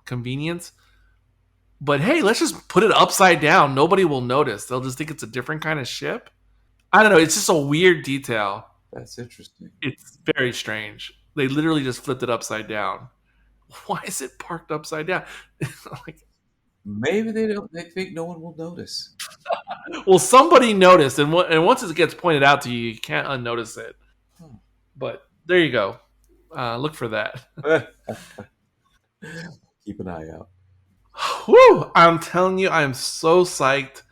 convenience. But hey, let's just put it upside down. Nobody will notice. They'll just think it's a different kind of ship. I don't know. It's just a weird detail. That's interesting. It's very strange. They literally just flipped it upside down. Why is it parked upside down? Like, maybe they think no one will notice. well, somebody noticed, and once it gets pointed out to you, you can't unnotice it. But there you go. Look for that. Keep an eye out. Woo! I'm telling you, I'm so psyched.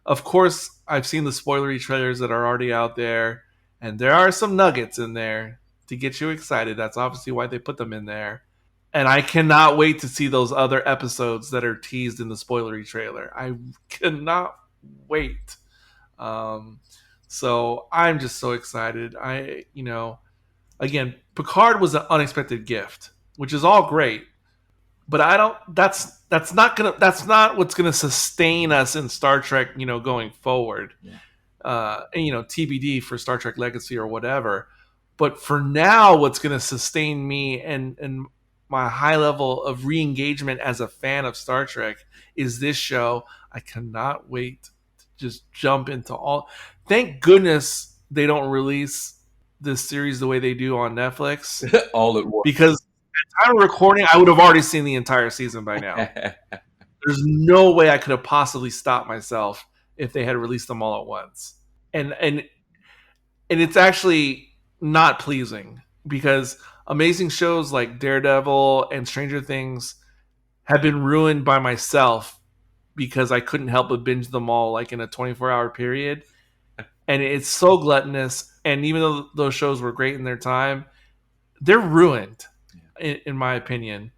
Of course, I've seen the spoilery trailers that are already out there, and there are some nuggets in there to get you excited. That's obviously why they put them in there. And I cannot wait to see those other episodes that are teased in the spoilery trailer. I cannot wait. So I'm just so excited. Again, Picard was an unexpected gift, which is all great. But I don't. That's not what's gonna sustain us in Star Trek. Going forward. Yeah. And TBD for Star Trek Legacy or whatever. But for now, what's gonna sustain me and my high level of re-engagement as a fan of Star Trek is this show. I cannot wait to just jump into all. Thank goodness they don't release this series the way they do on Netflix. All at once. Because at time of recording, I would have already seen the entire season by now. There's no way I could have possibly stopped myself if they had released them all at once. And it's actually not pleasing because amazing shows like Daredevil and Stranger Things have been ruined by myself because I couldn't help but binge them all like in a 24-hour period. And it's so gluttonous. And even though those shows were great in their time, they're ruined, in my opinion,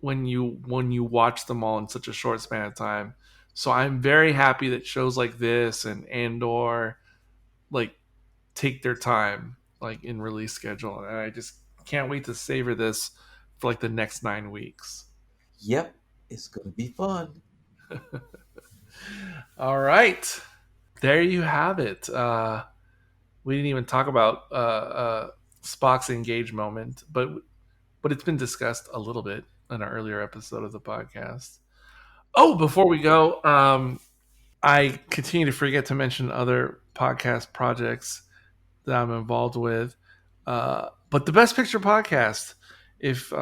when you watch them all in such a short span of time. So I'm very happy that shows like this and Andor like take their time like in release schedule, and I just can't wait to savor this for like the next 9 weeks. Yep, it's gonna be fun. All right, there you have it. We didn't even talk about Spock's engage moment, but it's been discussed a little bit in an earlier episode of the podcast. Oh, before we go, I continue to forget to mention other podcast projects that I'm involved with. But the Best Picture podcast, if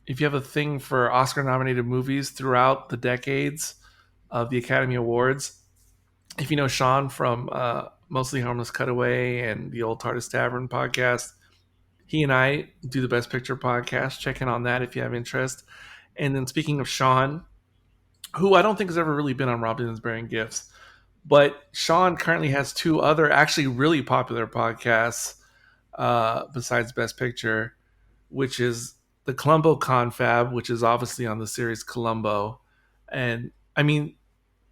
if you have a thing for Oscar-nominated movies throughout the decades of the Academy Awards, if you know Sean from Mostly Harmless Cutaway and the Old TARDIS Tavern podcast, he and I do the Best Picture podcast. Check in on that if you have interest. And then speaking of Sean, who I don't think has ever really been on Robin's Bearing Gifts, but Sean currently has two other actually really popular podcasts besides Best Picture, which is the Columbo Confab, which is obviously on the series Columbo. And I mean,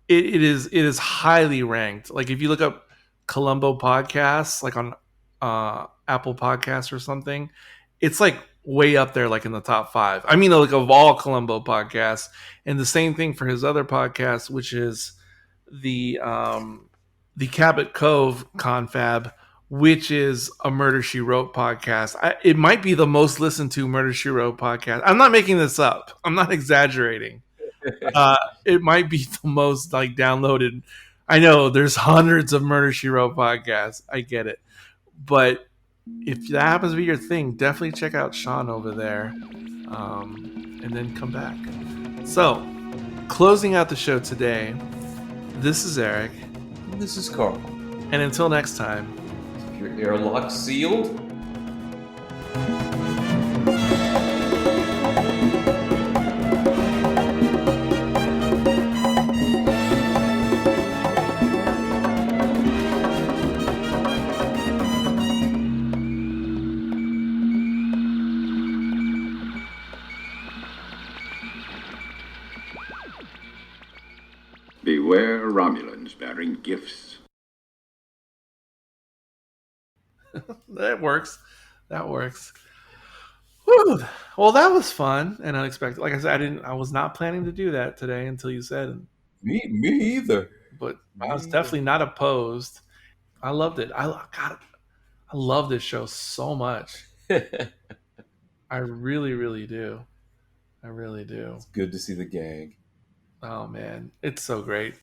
it is highly ranked. Like if you look up Columbo podcasts, like on Apple Podcasts or something, it's like way up there, like in the top 5. I mean, like of all Columbo podcasts, and the same thing for his other podcast, which is the Cabot Cove Confab, which is a Murder She Wrote podcast. It might be the most listened to Murder She Wrote podcast. I'm not making this up. I'm not exaggerating. It might be the most like downloaded. I know there's hundreds of Murder She Wrote podcasts. I get it, but if that happens to be your thing, definitely check out Sean over there, and then come back. So, closing out the show today, this is Eric. This is Carl. And until next time, Keep your airlock sealed. Beware Romulans bearing gifts. that works. That works. Whew. Well, that was fun and unexpected. Like I said, I was not planning to do that today until you said it. Me either. But I was definitely not opposed. I loved it. I love this show so much. I really, really do. I really do. It's good to see the gang. Oh man, it's so great.